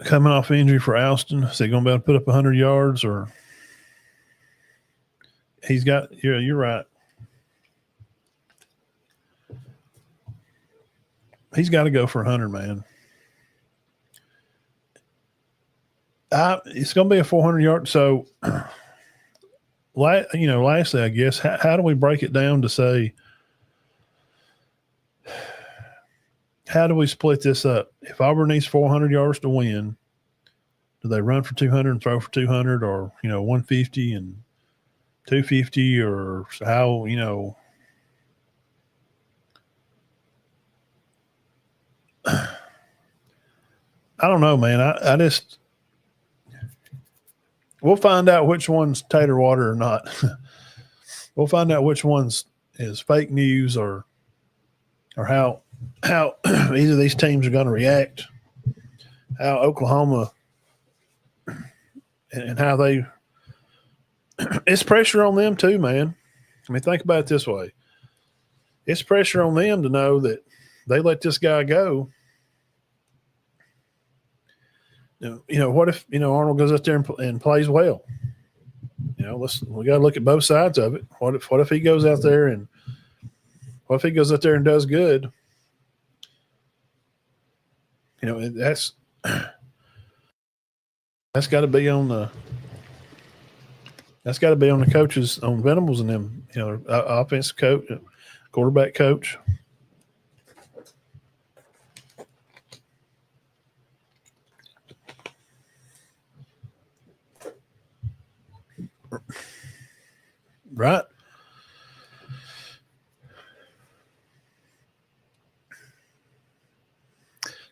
Coming off injury for Alston, is he going to be able to put up 100 yards or he's got – you're right. He's got to go for 100, man. It's going to be a 400-yard. So, lastly, I guess, how do we break it down to say how do we split this up? If Auburn needs 400 yards to win, do they run for 200 and throw for 200 or, 150 and 250 or how, I don't know, man. I just – we'll find out which one's tater water or not. We'll find out which one's is fake news or how either of these teams are going to react, how Oklahoma and how they – it's pressure on them too, man. I mean, think about it this way. It's pressure on them to know that they let this guy go. What if, Arnold goes out there and plays well? We got to look at both sides of it. What if he goes out there and does good? That's got to be on the coaches, on Venables and them, offensive coach, quarterback coach. Right.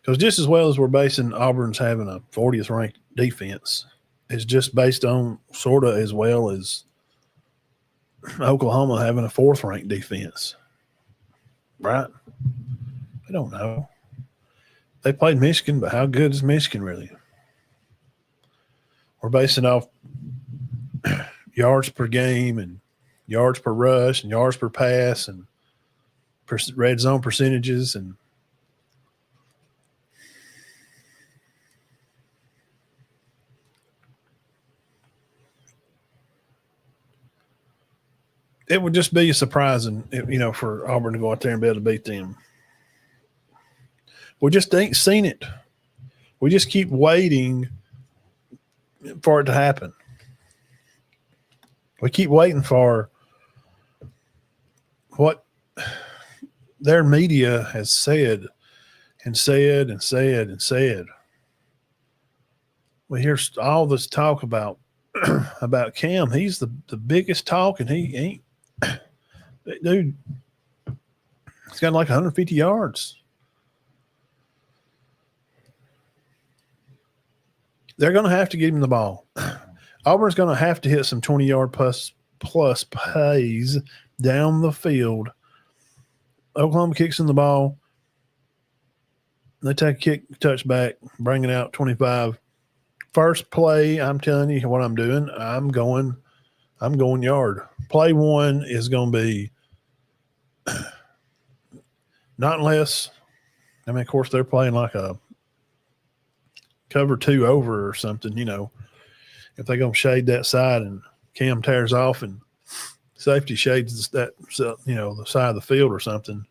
Because just as well as we're basing Auburn's having a 40th ranked defense, it's just based on sort of as well as Oklahoma having a 4th ranked defense. Right? I don't know. They played Michigan, but how good is Michigan really? We're basing off yards per game and yards per rush and yards per pass and red zone percentages and it would just be surprising, for Auburn to go out there and be able to beat them. We just ain't seen it. We just keep waiting for it to happen. We keep waiting for what their media has said and said and said and said. We hear all this talk about Cam. He's the biggest talk, and he ain't. Dude, he's got like 150 yards. They're going to have to give him the ball. Auburn's going to have to hit some 20-yard plus plays down the field. Oklahoma kicks in the ball. They take a kick, touchback, bring it out 25. First play, I'm telling you what I'm doing. I'm going yard. Play one is going to be not unless, I mean, of course, they're playing like a cover 2 over or something, if they're going to shade that side and Cam tears off and safety shades that, the side of the field or something.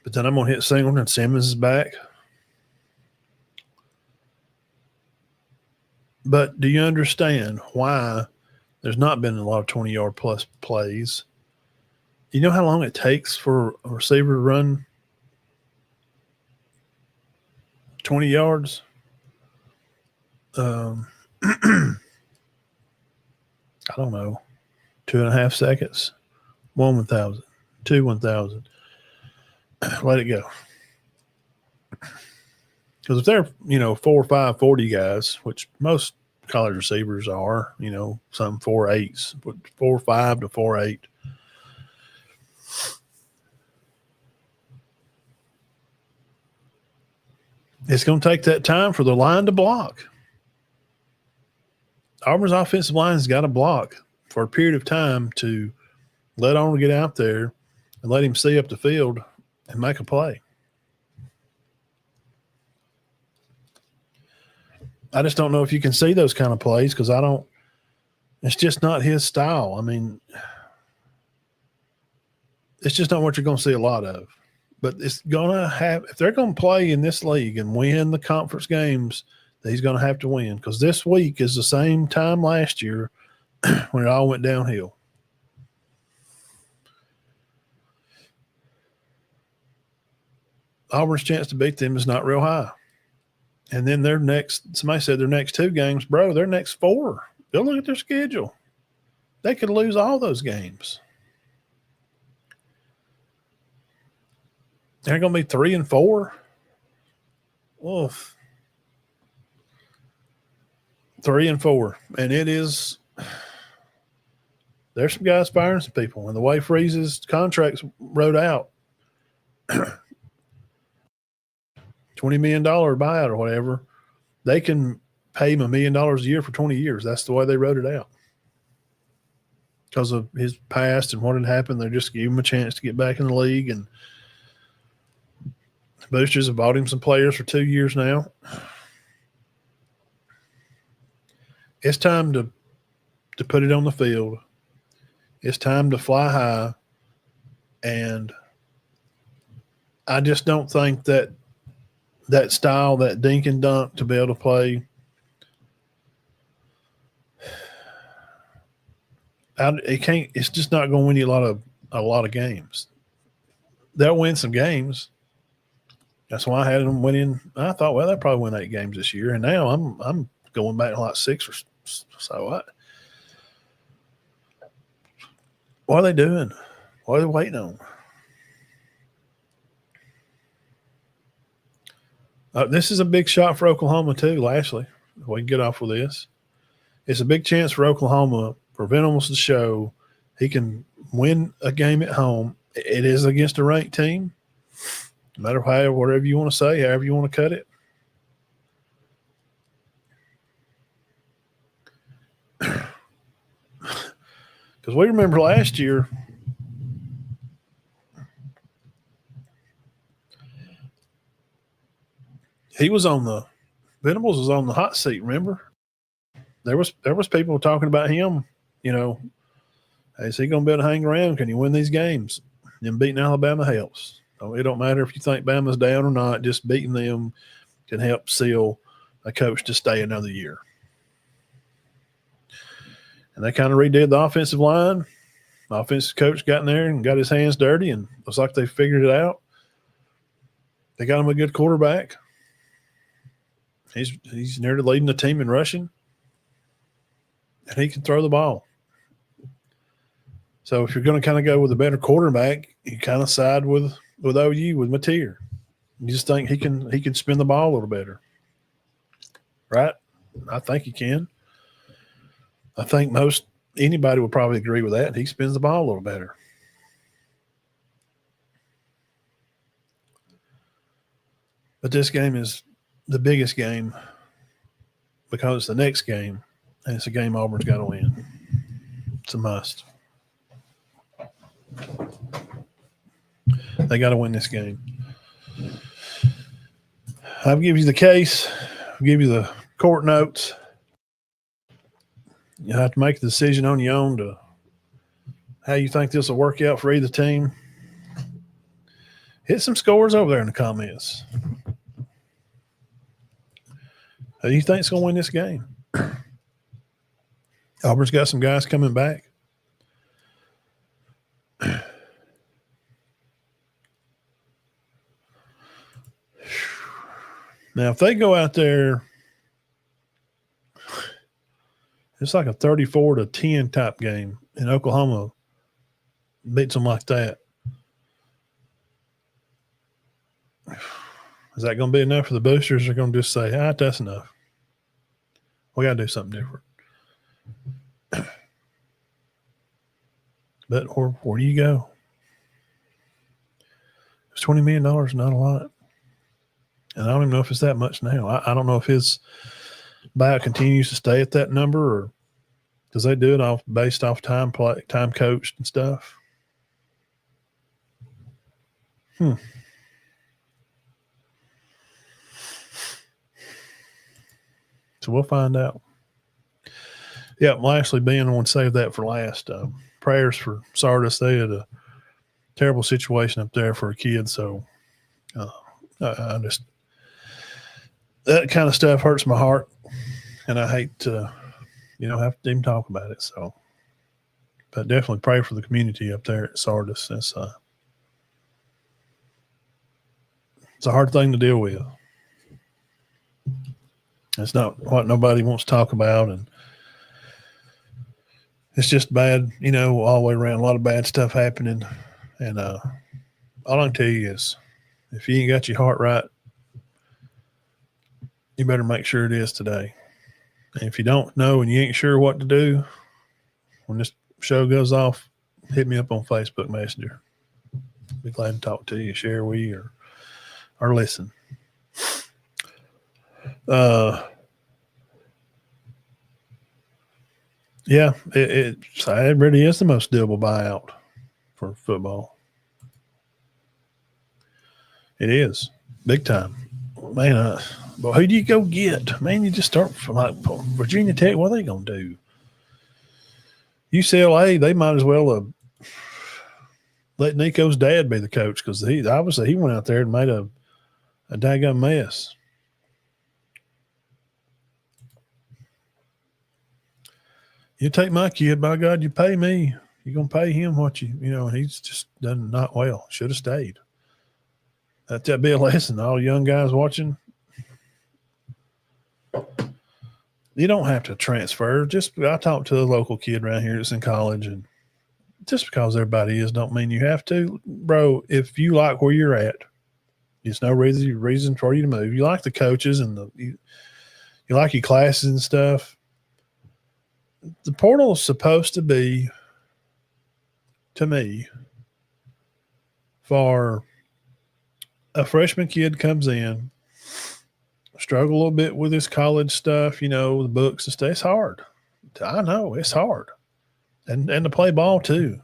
But then I'm going to hit Singleton and Simmons is back. But do you understand why there's not been a lot of 20-yard plus plays? You know how long it takes for a receiver to run 20 yards? I don't know, 2.5 seconds, 1,000, 2 1,000. Let it go. Because if they're, 4, 5, 40 guys, which most college receivers are, some 4.8s, 4.5 to 4.8. It's going to take that time for the line to block. Auburn's offensive line's got to block for a period of time to let Auburn get out there and let him see up the field and make a play. I just don't know if you can see those kind of plays because it's just not his style. I mean, it's just not what you're going to see a lot of. But it's going to have – if they're going to play in this league and win the conference games, he's going to have to win because this week is the same time last year when it all went downhill. Auburn's chance to beat them is not real high. And then somebody said their next 2 games, bro, their next 4. Go look at their schedule. They could lose all those games. They're going to be 3 and 4. Oof. 3 and 4. And it is – there's some guys firing some people. And the way Freeze's contracts wrote out, $20 million buyout or whatever, they can pay him $1 million a year for 20 years. That's the way they wrote it out. Because of his past and what had happened, they just gave him a chance to get back in the league. And the Boosters have bought him some players for 2 years now. It's time to put it on the field. It's time to fly high. And I just don't think that style, that dink and dunk to be able to play, it's just not going to win you a lot of games. They'll win some games. That's why I had them winning. I thought, well, they'll probably win 8 games this year. And now I'm going back to like 6 or so. What are they doing? What are they waiting on? This is a big shot for Oklahoma too, Lashley. We can get off with this. It's a big chance for Oklahoma, for Venables to show he can win a game at home. It is against a ranked team. No matter whatever you want to say, however you want to cut it. Because we remember last year, Venables was on the hot seat, remember? There was people talking about him, is he going to be able to hang around? Can he win these games? And beating Alabama helps. It don't matter if you think Bama's down or not, just beating them can help seal a coach to stay another year. And they kind of redid the offensive line. The offensive coach got in there and got his hands dirty, and looks like they figured it out. They got him a good quarterback. He's nearly leading the team in rushing, and he can throw the ball. So if you're going to kind of go with a better quarterback, you kind of side with OU, with Mateer. You just think he can spin the ball a little better, right? I think he can. I think anybody would probably agree with that. He spins the ball a little better. But this game is the biggest game because it's the next game, and it's a game Auburn's got to win. It's a must. They got to win this game. I'll give you the case. I'll give you the court notes. You have to make a decision on your own to how you think this will work out for either team. Hit some scores over there in the comments. Who do you think's going to win this game? Auburn's got some guys coming back. Now, if they go out there, it's like a 34-10 type game, and Oklahoma beats them like that. Is that going to be enough for the boosters? They're going to just say, that's enough. We got to do something different. But where do you go? It's $20 million, not a lot. And I don't even know if it's that much now. I don't know if his buyout continues to stay at that number, or because they do it based off time coached and stuff. So we'll find out. Yeah, lastly, Ben, I want to save that for last. Prayers for Sardis. They had a terrible situation up there for a kid. So I just, that kind of stuff hurts my heart, and I hate to, have to even talk about it. So, but definitely pray for the community up there at Sardis. It's a hard thing to deal with. It's not what nobody wants to talk about, and it's just bad, all the way around. A lot of bad stuff happening, and all I can tell you is, if you ain't got your heart right, you better make sure it is today. And if you don't know and you ain't sure what to do, when this show goes off, hit me up on Facebook Messenger. Be glad to talk to you, share with you, or listen. Yeah, it really is the most doable buyout for football. It is big time, man. But who do you go get? Man, you just start from like Virginia Tech. What are they gonna do? UCLA, they might as well let Nico's dad be the coach, because he obviously went out there and made a daggone mess. You take my kid, by God, you pay me. You're going to pay him what he's just done not well. Should have stayed. That'd be a lesson to all young guys watching. You don't have to transfer. I talked to a local kid around here that's in college, and just because everybody is don't mean you have to. Bro, if you like where you're at, there's no reason for you to move. You like the coaches and you like your classes and stuff. The portal is supposed to be, to me, for a freshman kid comes in, struggle a little bit with his college stuff, the books and stuff. It's hard. I know it's hard. And to play ball too.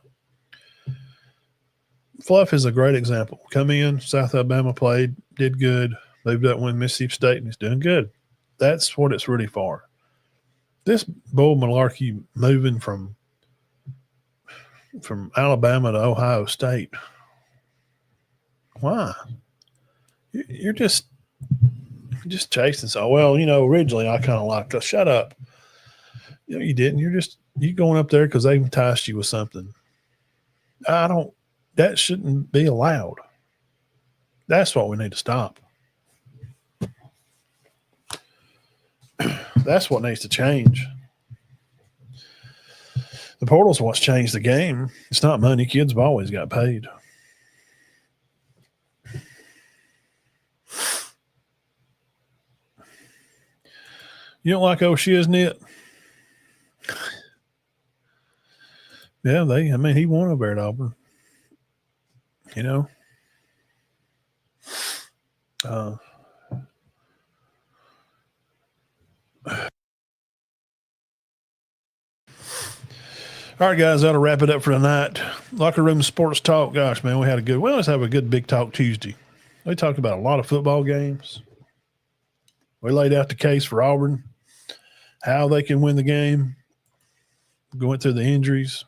Fluff is a great example. Come in, South Alabama played, did good, moved up, win Mississippi State, and he's doing good. That's what it's really for. This bull malarkey moving from Alabama to Ohio State. Why? You're just chasing. So, originally I kind of liked it. Shut up. You didn't. You're going up there because they enticed you with something. That shouldn't be allowed. That's what we need to stop. That's what needs to change. The portal's what's changed the game. It's not money. Kids have always got paid. You don't like O'Shiznit? Yeah, he won over at Auburn. All right, guys, that'll wrap it up for tonight. Locker Room Sports Talk. Gosh, man, we always have a good Big Talk Tuesday. We talked about a lot of football games. We laid out the case for Auburn, how they can win the game, going through the injuries.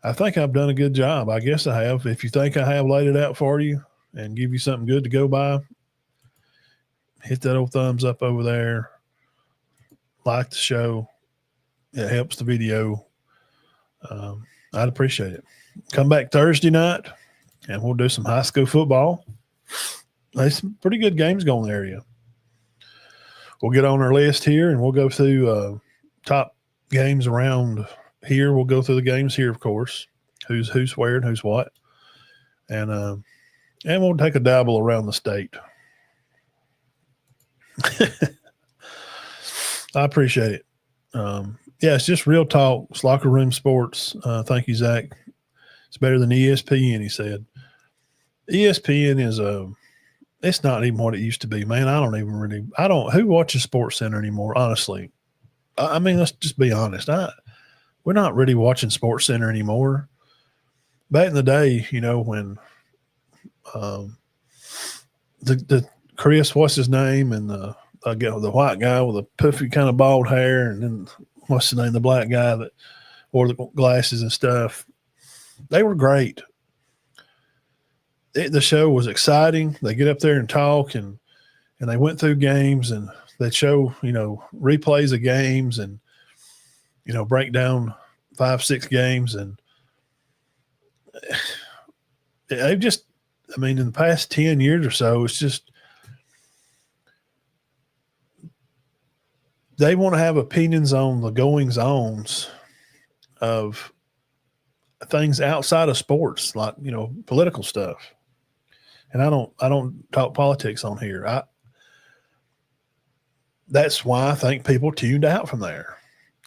I think I've done a good job. I guess I have. If you think I have laid it out for you and give you something good to go by, hit that old thumbs up over there. Like the show. It helps the video. I'd appreciate it. Come back Thursday night, and we'll do some high school football. There's some pretty good games going in the area. We'll get on our list here, and we'll go through top games around here. We'll go through the games here, of course. Who's where and who's what. And we'll take a dabble around the state. I appreciate it. Yeah, it's just real talk. It's locker room sports. Thank you, Zach. It's better than ESPN, he said. ESPN is it's not even what it used to be, man. Who watches Sports Center anymore, honestly? I mean, let's just be honest. We're not really watching Sports Center anymore. Back in the day, when the Chris, what's his name, and the white guy with the puffy kind of bald hair, and then what's the name, the black guy that wore the glasses and stuff. They were great. The show was exciting. They get up there and talk, and they went through games, and they'd show, replays of games and, break down 5-6 games. And they've just, in the past 10 years or so, it's just, they want to have opinions on the goings-ons of things outside of sports, like, political stuff. And I don't talk politics on here. That's why I think people tuned out from there.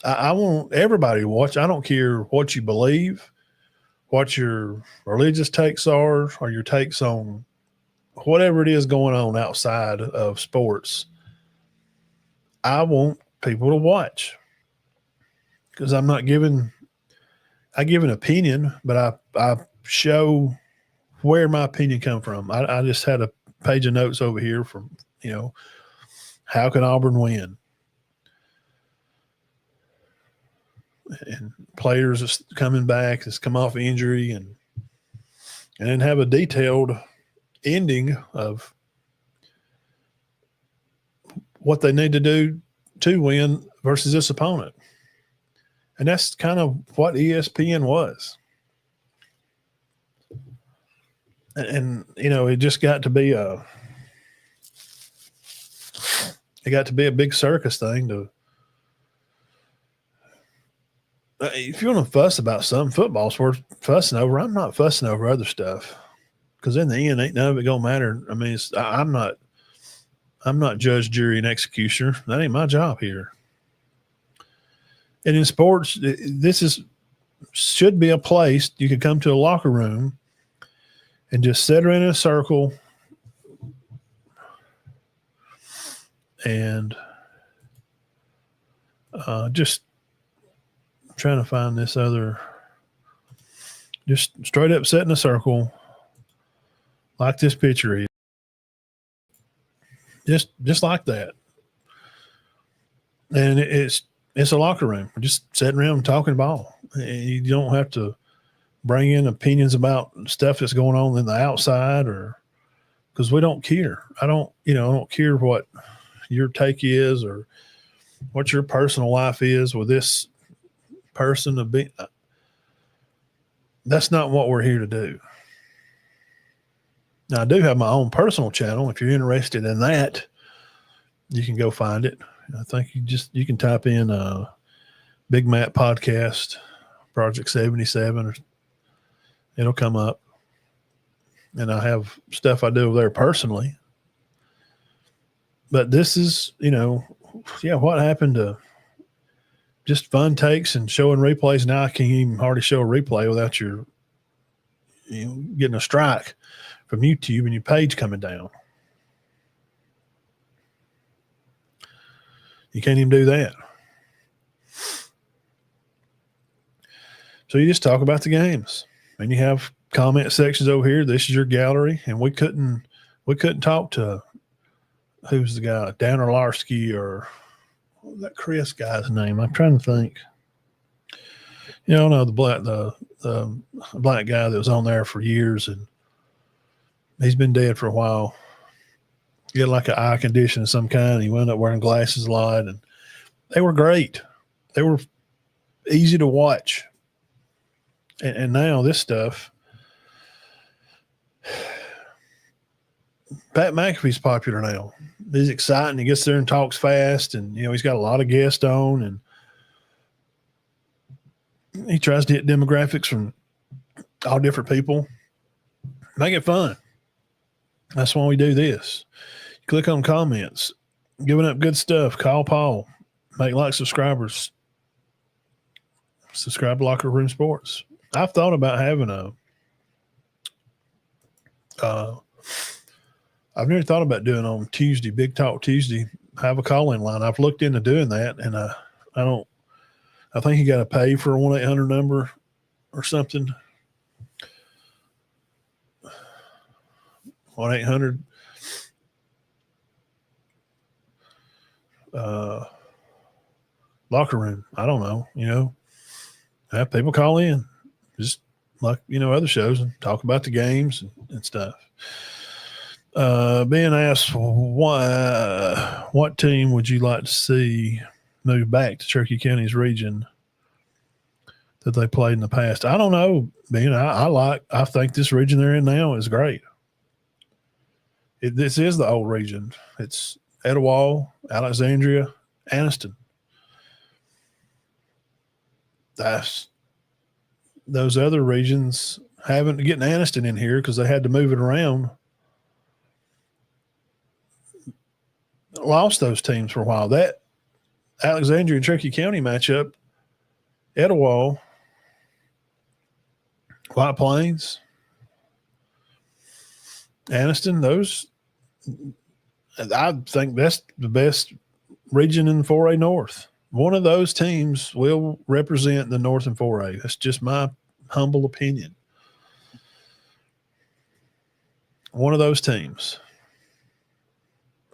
I want everybody to watch. I don't care what you believe, what your religious takes are, or your takes on whatever it is going on outside of sports. I want people to watch, because I give an opinion, but I show where my opinion come from. I just had a page of notes over here from, how can Auburn win? And players is coming back, has come off injury, and then have a detailed ending of what they need to do to win versus this opponent. And that's kind of what ESPN was. And it just got to be a big circus thing if you want to fuss about something, football's worth fussing over. I'm not fussing over other stuff, because in the end, ain't none of it gonna matter. I mean, I'm not judge, jury, and executioner. That ain't my job here. And in sports, should be a place you could come to a locker room and just sit around in a circle and just trying to find this other, just straight up sit in a circle like this picture is. Just like that. And it's a locker room. We're just sitting around talking ball. You don't have to bring in opinions about stuff that's going on in the outside, because we don't care. I don't care what your take is or what your personal life is with this person. That's not what we're here to do. Now, I do have my own personal channel. If you're interested in that, you can go find it. I think you can type in Big Matt Podcast Project 77, or it'll come up. And I have stuff I do over there personally. But this is, what happened to just fun takes and showing replays. Now I can't even hardly show a replay without your getting a strike from YouTube and your page coming down. You can't even do that. So you just talk about the games, and you have comment sections over here. This is your gallery, and we couldn't talk to who's the guy, Dan Orlarski, or what was that Chris guy's name? I'm trying to think. No, the black guy that was on there for years, and he's been dead for a while. He had like an eye condition of some kind. He wound up wearing glasses a lot, and they were great. They were easy to watch. And now this stuff, Pat McAfee's popular now. He's exciting. He gets there and talks fast, and he's got a lot of guests on, and he tries to hit demographics from all different people. Make it fun. That's why we do this. Click on comments, giving up good stuff. Call Paul. Make like subscribers. Subscribe to Locker Room Sports. I've thought about having I've never thought about doing on Tuesday, Big Talk Tuesday, have a call-in line. I've looked into doing that, and I think you got to pay for a 1-800 number or something. 1-800 locker room. I don't know, have people call in just like, other shows and talk about the games and stuff. Being asked, what team would you like to see move back to Cherokee County's region that they played in the past? I don't know, Ben. I think this region they're in now is great. This is the old region. It's Etowah, Alexandria, Anniston. Those other regions haven't getting Anniston in here because they had to move it around. Lost those teams for a while. That Alexandria and Cherokee County matchup, Etowah, White Plains, Anniston, those, I think that's the best region in 4A North. One of those teams will represent the North and 4A. That's just my humble opinion. One of those teams.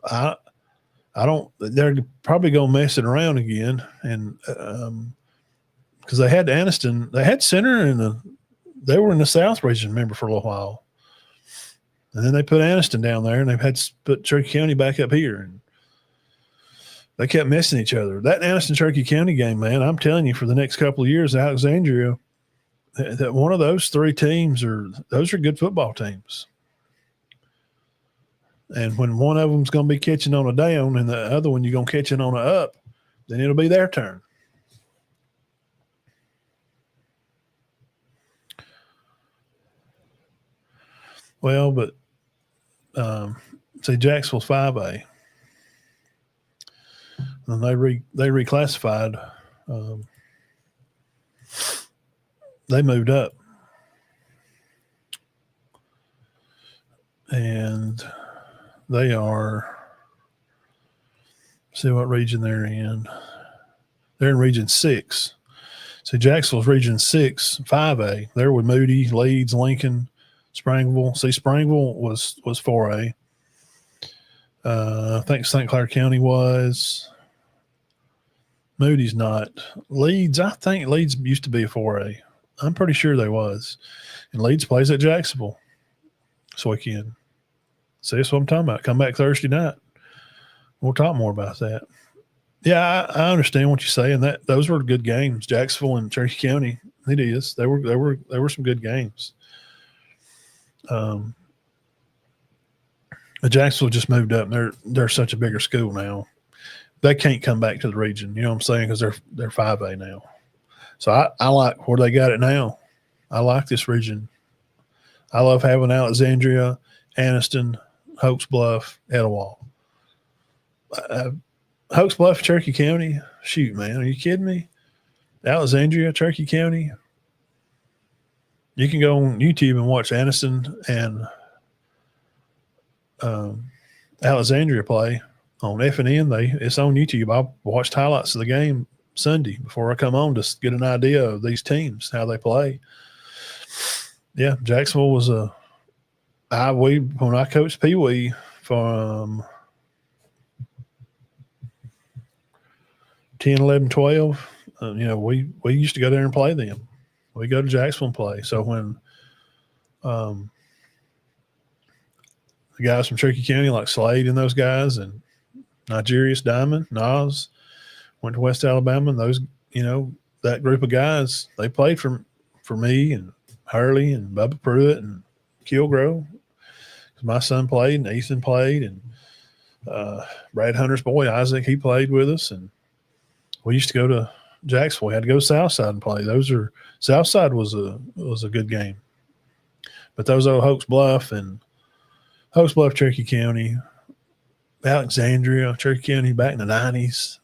I don't. They're probably going to mess it around again, and because they had Anniston, they had Center they were in the South region, remember, for a little while, and then they put Anniston down there, and they've had to put Cherokee County back up here, and they kept missing each other. That Anniston Cherokee County game, man, I'm telling you, for the next couple of years, Alexandria, that one of those three teams those are good football teams. And when one of them's going to be catching on a down and the other one you're going to catch it on a up, then it'll be their turn. Well, but see, Jacksonville's 5A. And they reclassified. They moved up. And they are, see what region they're in. They're in Region 6. So Jacksonville's Region 6, 5A. They're with Moody, Leeds, Lincoln, Springville. See, Springville was 4A. I think St. Clair County was. Moody's not. Leeds, I think Leeds used to be a 4A. I'm pretty sure they was. And Leeds plays at Jacksonville this weekend. See, that's what I'm talking about. Come back Thursday night. We'll talk more about that. Yeah, I understand what you're saying. Those were good games. Jacksonville and Cherokee County. It is. They were some good games. Jacksonville just moved up. They're such a bigger school now. They can't come back to the region. You know what I'm saying? Because they're 5A now. So I like where they got it now. I like this region. I love having Alexandria, Anniston, Hoax Bluff, Etowah. Hoax Bluff, Cherokee County. Shoot, man, are you kidding me? Alexandria, Cherokee County. You can go on YouTube and watch Anniston and Alexandria play on F&N. It's on YouTube. I watched highlights of the game Sunday before I come on to get an idea of these teams, how they play. Yeah, Jacksonville was when I coached Pee Wee from 10, 11, 12, we used to go there and play them. We go to Jacksonville and play. So when the guys from Cherokee County like Slade and those guys and Nigerius Diamond, Nas, went to West Alabama, and those, that group of guys, they played for me and Hurley and Bubba Pruitt and Kilgrove. My son played and Ethan played, and Brad Hunter's boy, Isaac, he played with us. And we used to go to Jacksonville. We had to go to Southside and play. Southside was a good game. But those old Hoax Bluff, Cherokee County, Alexandria, Cherokee County back in the 90s,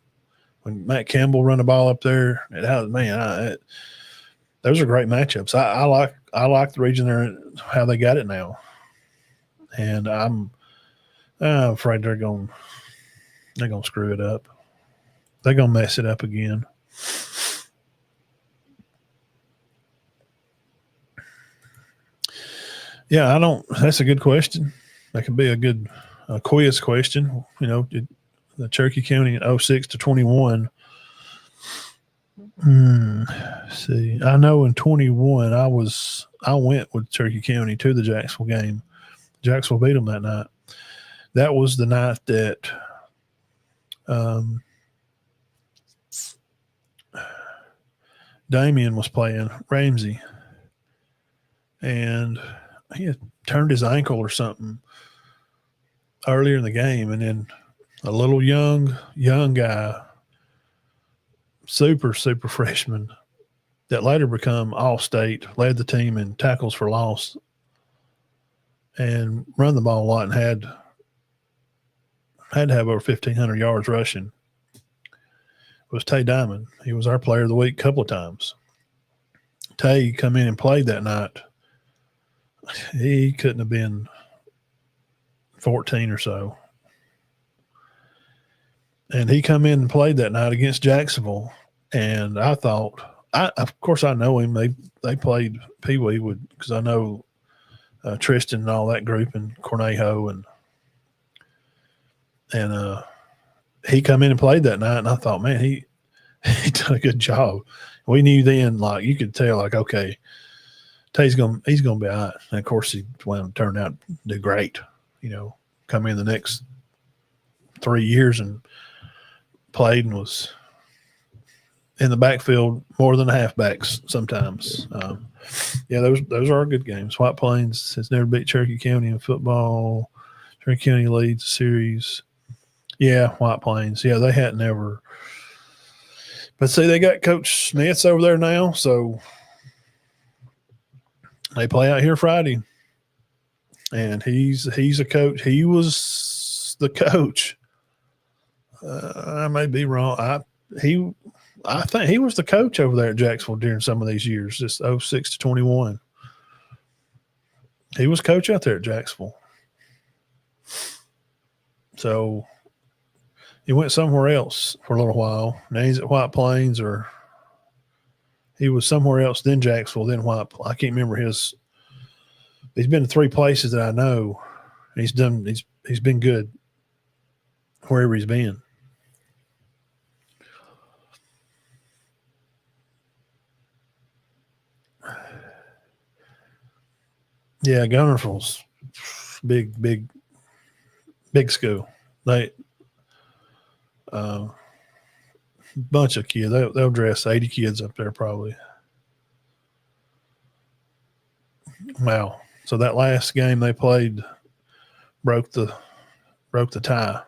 when Matt Campbell run the ball up there, those are great matchups. I like the region there, how they got it now, and I'm afraid they're gonna screw it up. They're gonna mess it up again. Yeah, that's a good question. That could be a good quiz question. The Cherokee County in 06 to 21. See, I know in 21 I went with Cherokee County to the Jacksonville game. Jacksonville beat them that night. That was the night that Damien was playing Ramsey, and he had turned his ankle or something earlier in the game, and then a little young guy, super freshman, that later become All-State, led the team in tackles for loss and run the ball a lot, and had to have over 1,500 yards rushing. It was Tay Diamond. He was our player of the week a couple of times. Tay come in and played that night. He couldn't have been 14 or so. And he come in and played that night against Jacksonville. And I thought, of course I know him. They played Pee Wee because I know Tristan and all that group, and Cornejo, and he come in and played that night, and I thought, man, he done a good job. We knew then, like, you could tell, like, okay, he's gonna be all right. And of course he turned out to do great. Come in the next 3 years and played and was in the backfield more than the halfbacks sometimes. Those are good games. White Plains has never beat Cherokee County in football. Cherokee County leads the series. Yeah, White Plains. Yeah, they hadn't ever. But see, they got Coach Smith's over there now, so they play out here Friday. And he's a coach. He was the coach. I may be wrong. I think he was the coach over there at Jacksonville during some of these years, just 06 to 21. He was coach out there at Jacksonville. So he went somewhere else for a little while. Now he's at White Plains, or he was somewhere else, then Jacksonville, then White. I can't remember his. He's been to 3 places that I know. He's been good wherever he's been. Yeah, Gunnersville's big school. They bunch of kids. They'll dress 80 kids up there probably. Wow. So that last game they played broke the tie.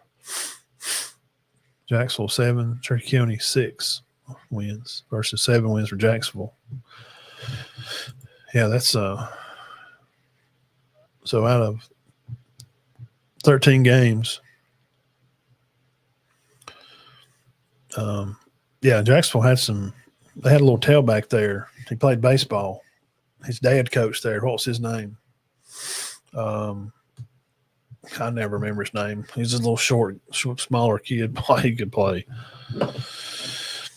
Jacksonville 7, Cherokee County 6 wins versus 7 wins for Jacksonville. Yeah, that's so out of 13 games. Jacksonville they had a little tailback there. He played baseball. His dad coached there. What was his name? I never remember his name. He's a little short, smaller kid. He could play.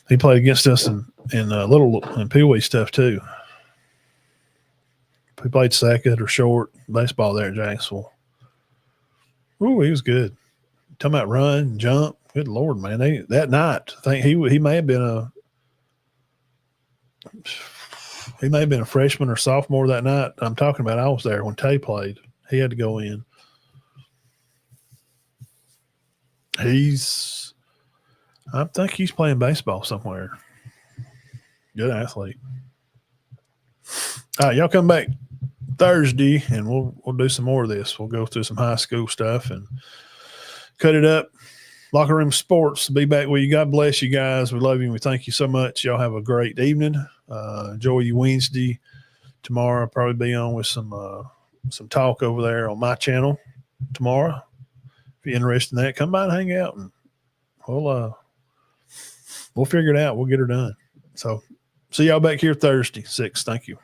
He played against us in little and Pee Wee stuff too. He played second or short baseball there in Jacksonville. Ooh, he was good. Talking about run, jump. Good Lord, man. That night, I think he may have been a freshman or sophomore that night. I'm talking about I was there when Tay played. He had to go in. I think he's playing baseball somewhere. Good athlete. All right, y'all come back Thursday and we'll do some more of this. We'll go through some high school stuff and cut it up. Locker Room Sports, be back with you. God bless you guys. We love you and we thank you so much. Y'all have a great evening. Enjoy your Wednesday. Tomorrow I'll probably be on with some talk over there on my channel tomorrow. If you're interested in that, come by and hang out and we'll figure it out. We'll get her done. So see y'all back here Thursday, 6. Thank you.